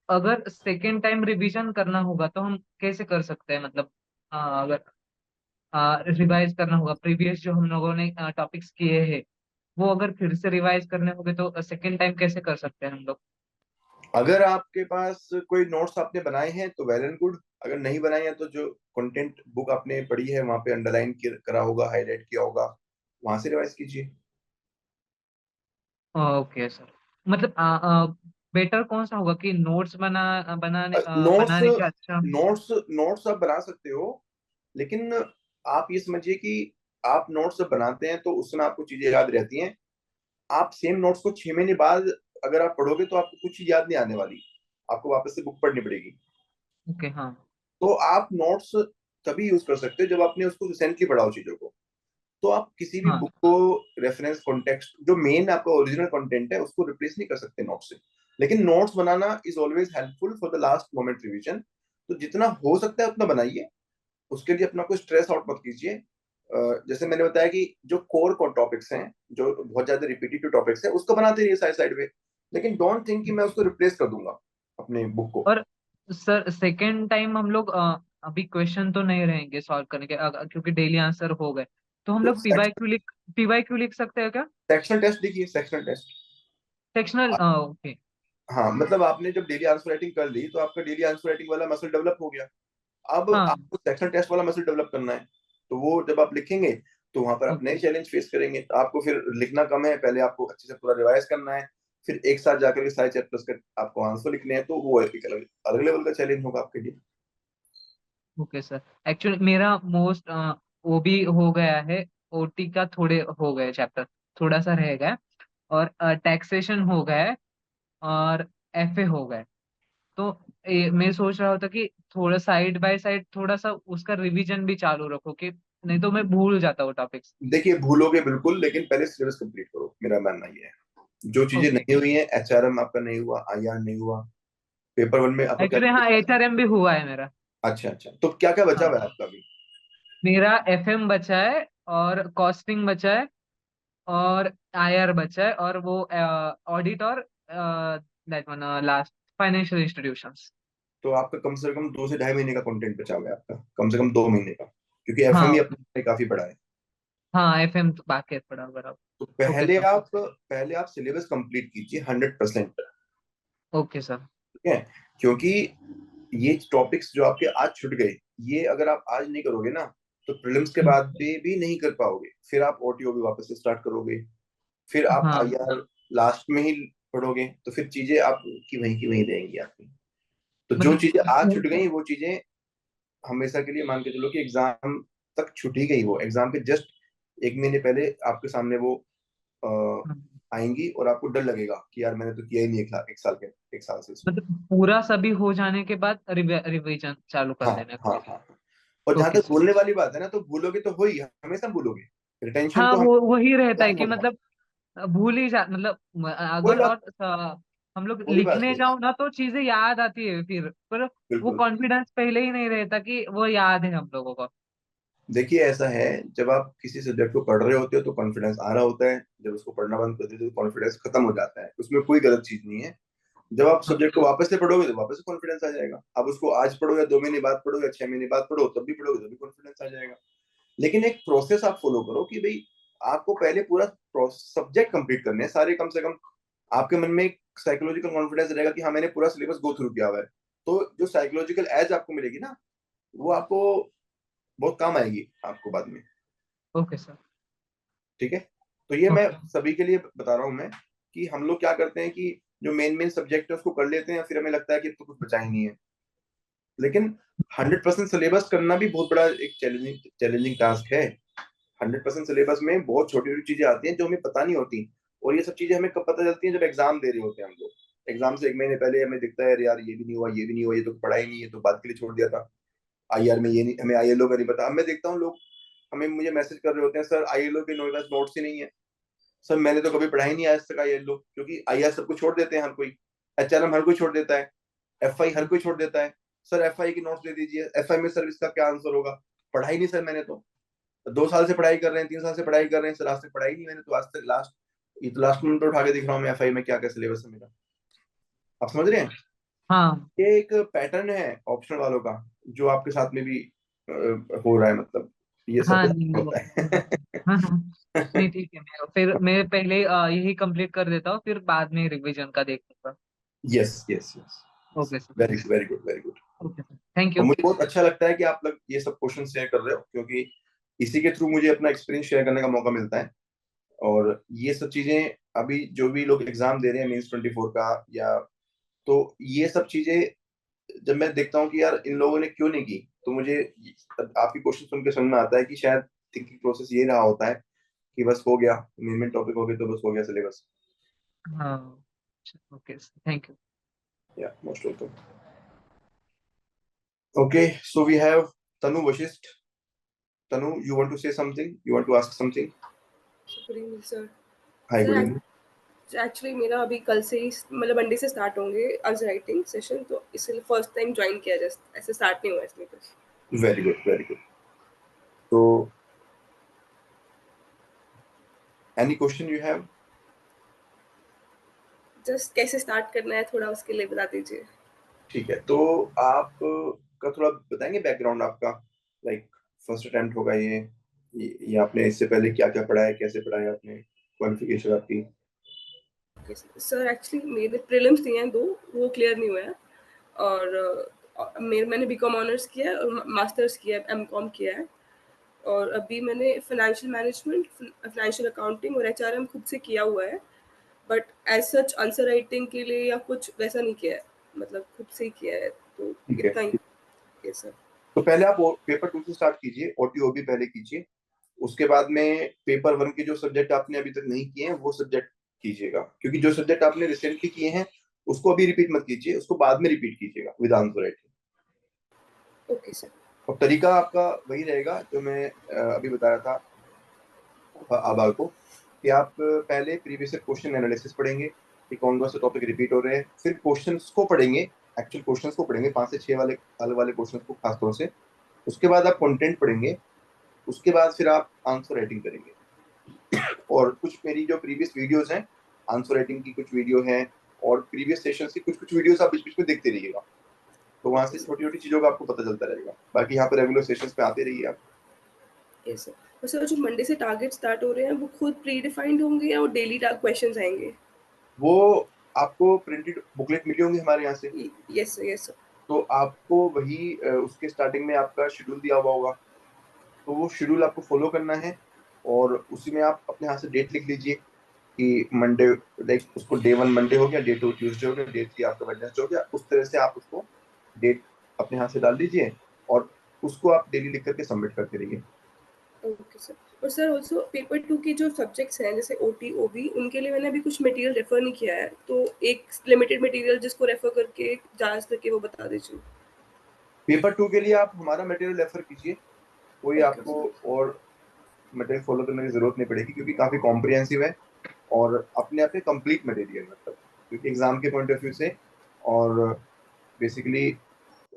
अगर सेकेंड टाइम रिवीजन करना होगा तो हम कैसे कर सकते हैं? मतलब अगर रिवाइज करना होगा, प्रीवियस जो हम लोगों ने टॉपिक्स किए हैं वो अगर फिर से रिवाइज करने होंगे तो सेकेंड टाइम कैसे कर सकते हैं हम लोग? अगर आपके पास कोई नोट्स आपने बनाए हैं तो वेल एंड गुड, अगर नहीं बनाए हैं तो जो कंटेंट बुक आपने पढ़ी है वहां पे अंडरलाइन करा होगा, हाईलाइट किया होगा, वहां से रिवाइज कीजिए। Okay sir. मतलब बेटर कौन सा होगा कि नोट्स बनाने नोट्स बनाने के अच्छा? नोट्स नोट्स आप बना सकते हो, लेकिन आप ये समझिए कि आप नोट्स जब बनाते हैं तो उस समय आपको चीजें याद रहती हैं। आप सेम नोट्स को 6 महीने बाद अगर आप पढ़ोगे तो आपको कुछ चीज याद नहीं आने वाली, आपको वापस से बुक पढ़नी पड़ेगी। ओके, हाँ। तो आप नोट्स तभी यूज कर सकते हो जब आपने उसको रिसेंटली पढ़ा हो चीजों को। तो आप किसी भी हाँ, बुक को रेफरेंस कॉन्टेक्स्ट, जो मेन आपका ओरिजिनल कंटेंट है, उसको रिप्लेस नहीं कर सकते नोट्स से। लेकिन notes banana is always helpful for the last moment revision. तो जितना हो सकता है उतना बनाइए, उसके लिए अपना कोई स्ट्रेस आउट मत कीजिए। जैसे मैंने बताया कि जो कोर टॉपिक्स हैं, जो बहुत ज्यादा रिपीटेटिव टॉपिक्स हैं, उसको बनाते रहिए साइड साइड में, लेकिन डोंट थिंक कि मैं उसको रिप्लेस कर दूंगा अपने बुक को। और सर सेकेंड टाइम हम लोग अभी क्वेश्चन तो नहीं रहेंगे सॉल्व करने के, क्योंकि डेली आंसर हो गए, तो हम तो लोग पीवाईक्यू लिख सकते हैं क्या? सेक्शनल टेस्ट देखिए, सेक्शनल टेस्ट। Sectional, okay. हाँ, मतलब आपने जब डेली आंसर राइटिंग कर ली तो आपका डेली आंसर राइटिंग वाला मसल डेवलप हो गया। अब हाँ, आपको सेक्शन टेस्ट वाला मसल डेवलप करना है, तो वो जब आप लिखेंगे तो वहां पर आप नए ओके, चैलेंज फेस करेंगे। तो आपको फिर लिखना कम है, पहले आपको अच्छे से पूरा रिवाइज करना है, फिर एक साथ जाकर के सारे चैप्टर्स के आपको आंसर लिखने हैं, तो वो एक अलग अलग लेवल का चैलेंज होगा आपके लिए। Okay sir. एक्चुअली मेरा मोस्ट वो भी हो गया है, ओटी का थोड़े हो गए चैप्टर, थोड़ा सा रह गया, और टैक्सेशन हो गया है, और एफए हो गए। तो मैं सोच रहा होता कि थोड़ा साइड बाय साइड थोड़ा सा उसका रिवीजन भी चालू रखो, कि नहीं तो मैं भूल जाता हूँ टॉपिक्स। देखिए, भूलोगे बिल्कुल, लेकिन पहले सिलेबस कंप्लीट करो, मेरा मानना ये है। जो चीजें ओके। नहीं हुई हैं, एचआरएम आपका नहीं हुआ, आईआर नहीं हुआ, पेपर वन में आपका क्या एक्चुअली हाँ, क्या? एचआरएम भी हुआ है मेरा। अच्छा अच्छा, तो क्या क्या बचा हुआ हाँ, है आपका अभी? मेरा एफएम बचा है, और कॉस्टिंग बचा है, और आईआर बचा है, और वो ऑडिट, और that one last financial institutions. तो आपका कम से कम 2 से ढाई महीने का कंटेंट बचा हुआ है आपका, कम से कम 2 महीने का, क्योंकि एफएम हाँ, भी अपने काफी बड़ा है। हाँ, एफएम तो बाकी है पड़ा तो बराबर। Okay sir. पहले आप सिलेबस कंप्लीट कीजिए 100%। Okay sir. ठीक है, क्योंकि ये टॉपिक्स जो आपके आज छूट गए, ये अगर आप आज नहीं करोगे ना, तो प्रीलिम्स के बाद भी नहीं कर पाओगे। फिर आप ओटीओ भी वापस से स्टार्ट करोगे, फिर आप हाँ, आईआर लास्ट में ही पढ़ोगे, तो फिर चीजें आपकी वहीं की वहीं रहेंगी आपकी। तो जो चीजें आज छूट मतलब गई वो चीजें हमेशा के लिए मान के चलो कि एग्जाम तक छुटी गई, वो एग्जाम के जस्ट 1 महीने पहले आपके सामने वो आएंगी, और आपको डर लगेगा कि यार मैंने तो किया ही नहीं एक साल से इसको। मतलब पूरा सभी हो जाने के बाद रिवीजन चालू कर हाँ देना है हाँ पूरा। हाँ। और जहां ओके तक सर। भूलने वाली बात है ना, तो भूलोगे तो हो ही, हमेशा भूलोगे। रिटेंशन हाँ, तो हम वो वही रहता है एग्जाम कि होगा, मतलब भूल ही जा, मतलब कोई अगर बात और हम लोग कोई बात लिखने नहीं, जाओ ना तो चीजें याद आती है फिर, पर वो बिल्कुल। कॉन्फिडेंस पहले ही नहीं रहता कि वो याद है हम लोगों को। देखिए, ऐसा है, जब आप किसी सब्जेक्ट को पढ़ रहे होते हो तो कॉन्फिडेंस आ रहा होता है, जब उसको पढ़ना बंद करते हो तो कॉन्फिडेंस खत्म हो जाता है, उसमें कोई गलत चीज नहीं है। जब आप हाँ, सब्जेक्ट को वापस से पढ़ोगे तो वापस से कॉन्फिडेंस आ जाएगा। अब उसको आज पढ़ो या 2 महीने बाद पढ़ो या 6 महीने बाद पढ़ो, तब भी पढ़ोगे तब भी कॉन्फिडेंस आ जाएगा। लेकिन एक प्रोसेस आप फॉलो करो कि भाई आपको पहले पूरा सब्जेक्ट कंप्लीट करने हैं सारे, कम से कम आपके मन में एक साइकोलॉजिकल कॉन्फिडेंस रहेगा कि हाँ, मैंने पूरा सिलेबस गो थ्रू किया हुआ है। तो जो साइकोलॉजिकल एज आपको मिलेगी ना, वो आपको बहुत काम आएगी आपको बाद में। Okay sir. ठीक है, तो ये मैं ओके। सभी के लिए बता रहा हूँ मैं, कि हम लोग क्या करते हैं कि जो मेन मेन सब्जेक्ट है उसको कर लेते हैं, फिर हमें लगता है कि अब तो कुछ बचा ही नहीं है। लेकिन 100% सिलेबस करना भी बहुत बड़ा एक चैलेंजिंग चैलेंजिंग टास्क है। 100% सिलेबस में बहुत छोटी छोटी चीजें आती हैं जो हमें पता नहीं होती, और ये सब चीजें हमें कब पता चलती हैं, जब एग्जाम दे रहे होते हैं हम लोग। एग्जाम से 1 महीने पहले हमें दिखता है, यार ये भी नहीं हुआ, ये भी नहीं हुआ, ये तो पढ़ा ही नहीं, ये तो बात के लिए छोड़ दिया था। आईआर में ये नहीं, हमें आईएलओ का नहीं पता। अब मैं देखता हूँ लोग हमें मुझे मैसेज कर रहे होते हैं, सर आईएलओ के नोट्स ही नहीं है। सर मैंने तो कभी पढ़ा ही नहीं आज तक आईएलओ, क्योंकि आईआर सबको छोड़ देते हैं हर कोई, एचआरएम हर कोई छोड़ देता है, एफआई हर कोई छोड़ देता है। सर एफआई की नोट्स दे दीजिए, एफआई में सर इसका क्या आंसर होगा? पढ़ाई नहीं सर मैंने तो, 2 साल से पढ़ाई कर रहे हैं, 3 साल से पढ़ाई कर रहे हैं सर, आज तक पढ़ाई नहीं मैंने तो, आज तक ये तो लास्ट मिनट उठा के दिख रहा हूँ मैं एफआई में क्या क्या सिलेबस है मेरा। आप समझ रहे हैं? हाँ, ये एक पैटर्न है ऑप्शनल वालों का, जो आपके साथ में भी हो रहा है, मतलब ये हाँ, सबके नहीं साथ होता हाँ, हाँ, है। नहीं, ठीक है, मैं पहले यही कंप्लीट कर देता हूँ, फिर बाद में रिवीजन का देख लूंगा। Yes yes yes, okay sir. Very very good very good. Okay sir, thank और यू। मुझे बहुत अच्छा लगता है कि आप लोग ये सब क्वेश्चन शेयर कर रहे हो, क्योंकि इसी के थ्रू मुझे अपना एक्सपीरियंस शेयर करने का मौका मिलता है। और ये सब चीजें अभी जो भी लोग एग्जाम दे रहे हैं मीन्स 24 का, या तो ये सब चीजें जब मैं देखता हूँ कि यार इन लोगों ने क्यों नहीं की, तो मुझे आपकी क्वेश्चन सुन के समझ में आता है कि शायद थिंकिंग प्रोसेस ये रहा होता है कि बस हो गया, मेन टॉपिक हो गया तो बस हो गया सिलेबस। हाँ, okay, thank you. Yeah most welcome. Okay, so we have Tanu Vashishtha. Tanu, you want to say something? You want to ask something? Good evening sir. Hi, good sir evening. Actually मेरा अभी कल से ही मतलब मंडे से स्टार्ट होंगे answer writing session, तो इसलिए first time join किया, जस्ट ऐसे स्टार्ट नहीं हुआ इसलिए कुछ। Very good, very good. So, any question you have? Just कैसे स्टार्ट करना है थोड़ा उसके लिए बता दीजिए। ठीक है, तो आप का थोड़ा बताएंगे बैकग्राउंड आपका, लाइक फर्स्ट अटेम्प्ट होगा ये आपने इससे पहले क्या क्या पढ़ा है, कैसे पढ़ा है आपने, क्वालिफिकेशन आपकी? सर एक्चुअली मेरे प्रीलिम्स दिए हैं 2, वो क्लियर नहीं हुआ है, और मैंने बीकॉम ऑनर्स किया है और मास्टर्स किया है, एमकॉम किया है, और अभी मैंने फाइनेंशियल मैनेजमेंट, फाइनेंशियल अकाउंटिंग और एचआरएम खुद से किया हुआ है, but as such answer writing के लिए या कुछ वैसा नहीं किया है, मतलब खुद से ही किया है, तो ठीक है, इतना ही है सर। तो पहले आप पेपर 2 से स्टार्ट कीजिए, ओटीओबी पहले कीजिए। उसके बाद में पेपर 1 के जो सब्जेक्ट आपने अभी तक नहीं किए हैं वो सब्जेक्ट कीजिएगा, क्योंकि जो सब्जेक्ट आपने रिसेंटली किए हैं उसको अभी रिपीट मत कीजिए, उसको बाद में रिपीट कीजिएगा with answer writing. Okay sir. और तरीका आपका वही रहेगा जो मैं अभी बता रहा था आबाद को, कि आप पहले प्रीवियस क्वेश्चन एनालिसिस पढ़ेंगे कि कौन कौन से टॉपिक रिपीट हो रहे हैं, फिर क्वेश्चंस को पढ़ेंगे, एक्चुअल क्वेश्चंस को पढ़ेंगे 5 से 6 वाले साल वाले क्वेश्चंस को खासतौर से। उसके बाद आप कंटेंट पढ़ेंगे, उसके बाद फिर आप आंसर राइटिंग करेंगे। और कुछ मेरी जो प्रीवियस वीडियोस हैं आंसर राइटिंग की, कुछ वीडियो हैं, और प्रीवियस सेशन की कुछ कुछ वीडियोस आप बीच बीच में देखते रहिएगा, तो वहां से छोटी छोटी चीजों का आपको पता चलता रहेगा। बाकी यहाँ पर रेगुलर सेशंस पे आते रहिए आप। Yes sir. और सर जो मंडे से टारगेट स्टार्ट हो रहे हैं वो खुद प्री डिफाइंड होंगे या वो डेली क्वेश्चंस आएंगे? वो आपको प्रिंटेड बुकलेट मिली होंगी हमारे यहाँ से, यस सर, यस सर। तो आपको वही उसके स्टार्टिंग में आपका शेड्यूल दिया हुआ होगा, तो वो शेड्यूल आपको फॉलो करना है, और उसी में आप अपने हाथ से डेट लिख लीजिए कि मंडे, लाइक उसको डे 1 मंडे हो गया, डे 2 ट्यूसडे हो गया, डे 3 आपका वेडनेसडे हो गया, उस तरह से आप उसको डेट अपने हाथ से डाल दीजिए, और उसको आप डेली लिख करके सबमिट करते रहिए। Okay sir. और सर ऑल्सो पेपर 2 के जो सब्जेक्ट्स हैं जैसे ओटी ओबी, उनके लिए मैंने अभी कुछ मटेरियल रेफर नहीं किया है, तो एक लिमिटेड मटेरियल जिसको रेफर करके जांच करके वो बता दीजिए। पेपर 2 के लिए आप हमारा मटेरियल रेफर कीजिए, कोई ओके आपको और मटेरियल फॉलो करने की जरूरत नहीं पड़ेगी, क्योंकि काफी कॉम्प्रिहेंसिव है और अपने आप में कंप्लीट मटेरियल, मतलब क्योंकि एग्जाम के पॉइंट ऑफ व्यू से और बेसिकली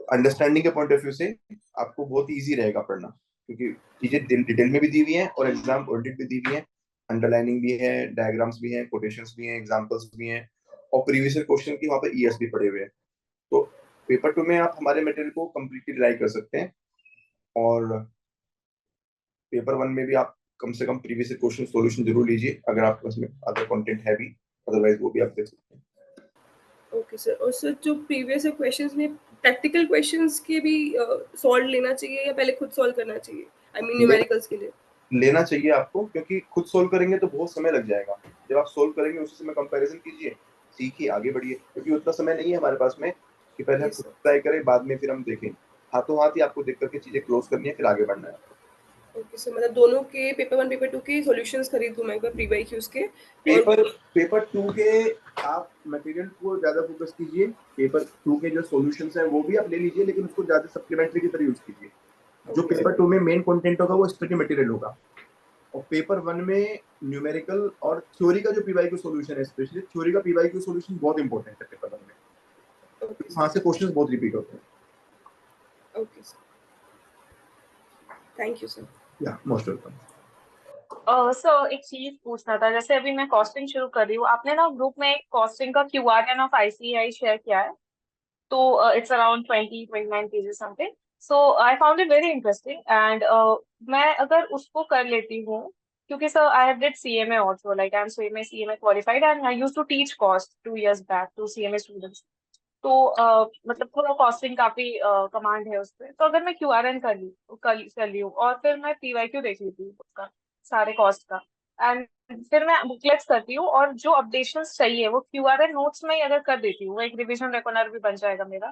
अंडरस्टैंडिंग के पॉइंट ऑफ व्यू से आपको बहुत इजी रहेगा पढ़ना, क्योंकि चीजें डिटेल में भी दी हुई हैं और एग्जाम ऑडिट भी दी हुई है, अंडरलाइनिंग भी है, डायग्राम्स भी हैं, कोटेशंस भी हैं, एग्जांपल्स भी हैं, और प्रीवियस क्वेश्चन की वहाँ पे ईएस भी पड़े हुए हैं। तो पेपर 2 में आप हमारे मटेरियल को कम्प्लीटली ट्राई कर सकते हैं, और पेपर 1 में भी आप कम से कम प्रीवियस क्वेश्चन सॉल्यूशन जरूर लीजिए, अगर आपके पास में अदर कंटेंट है भी, अदरवाइज वो भी आप देख सकते हैं। Okay sir. और सर जो प्रीवियस क्वेश्चंस में प्रैक्टिकल क्वेश्चंस के भी सॉल्व लेना चाहिए या पहले खुद सॉल्व करना चाहिए, आई मीन न्यूमेरिकल्स के लिए? लेना चाहिए आपको, क्योंकि खुद सोल्व करेंगे तो बहुत समय लग जाएगा, जब आप सोल्व करेंगे उसी समय कंपैरिजन कीजिए, सीखिए, आगे बढ़िए, क्योंकि उतना समय नहीं है हमारे पास में कि पहले हम यस खुद सर। ट्राई करें बाद में फिर हम देखें। हाथों हाथ ही आपको देख करके चीजें क्लोज करनी है, फिर आगे बढ़ना है आपको। ओके सर, मतलब दोनों के पेपर 1 पेपर 2 के सॉल्यूशंस खरीद दूं मैं एक बार प्री बाई क्यूज के? और पेपर 2 के आप मटेरियल को ज्यादा फोकस कीजिए, पेपर 2 के जो सॉल्यूशंस हैं वो भी आप ले लीजिए, लेकिन उसको ज्यादा सप्लीमेंट्री की तरह यूज कीजिए। जो ओके पेपर सर। 2 में मेन कंटेंट होगा वो स्टडी मटेरियल होगा, और पेपर 1 में न्यूमेरिकल और थ्योरी का जो पीवाई क्यू सॉल्यूशन है, स्पेशली थ्योरी का पीवाई क्यू सॉल्यूशन बहुत इंपॉर्टेंट है पेपर 1 में, ओके वहां सर। से क्वेश्चंस बहुत रिपीट होते हैं। Okay sir, thank you sir. या मोस्ट वेलकम। सर एक चीज पूछना था, जैसे अभी मैं कॉस्टिंग शुरू कर रही हूँ, आपने ना ग्रुप में एक कॉस्टिंग का क्यूआर ऑफ आईसीआई शेयर किया है, तो it's around 29 pages something. So I found it very interesting and मैं अगर उसको कर लेती हूँ, क्योंकि sir I have did CMA also, like I am CMA qualified and I used to teach cost 2 years back to CMA students, तो मतलब थोड़ा कॉस्टिंग काफी कमांड है उसपे, तो अगर मैं क्यूआरएन कर ली हूँ और फिर मैं पीवाईक्यू देख लेती हूँ उसका सारे कॉस्ट का, एंड फिर मैं बुकलेट्स करती हूँ, और जो अपडेशंस चाहिए वो QRN नोट्स में ही अगर कर देती हूँ, वो एक रिवीजन रेकॉर्डर भी बन जाएगा मेरा।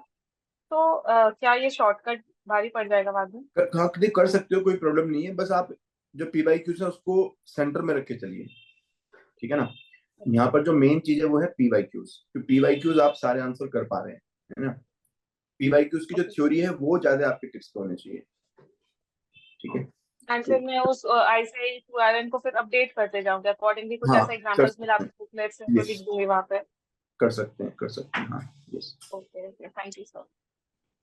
तो क्या ये शॉर्टकट भारी पड़ जाएगा बाद में? हाँ, कर सकते हो, कोई प्रॉब्लम नहीं है। बस आप जो PYQs है उसको सेंटर में रख के चलिए, ठीक है ना। यहाँ पर जो मेन चीज है वो है PYQs, तो PYQs आप सारे आंसर कर पा रहे हैं, है ना। PYQs की जो थ्योरी है वो ज्यादा आपके टिप्स पे होने चाहिए, ठीक है। एंड फिर मैं उस ICI QRN को फिर अपडेट करते जाऊंगी अकॉर्डिंगली, कुछ हाँ, ऐसा कर एग्जांपल्स मिला सकते हैं, आपके बुकलेट से तो यस, लिख दूंगी वहां पे। कर सकते हैं, हाँ, yes. Okay, thank you sir.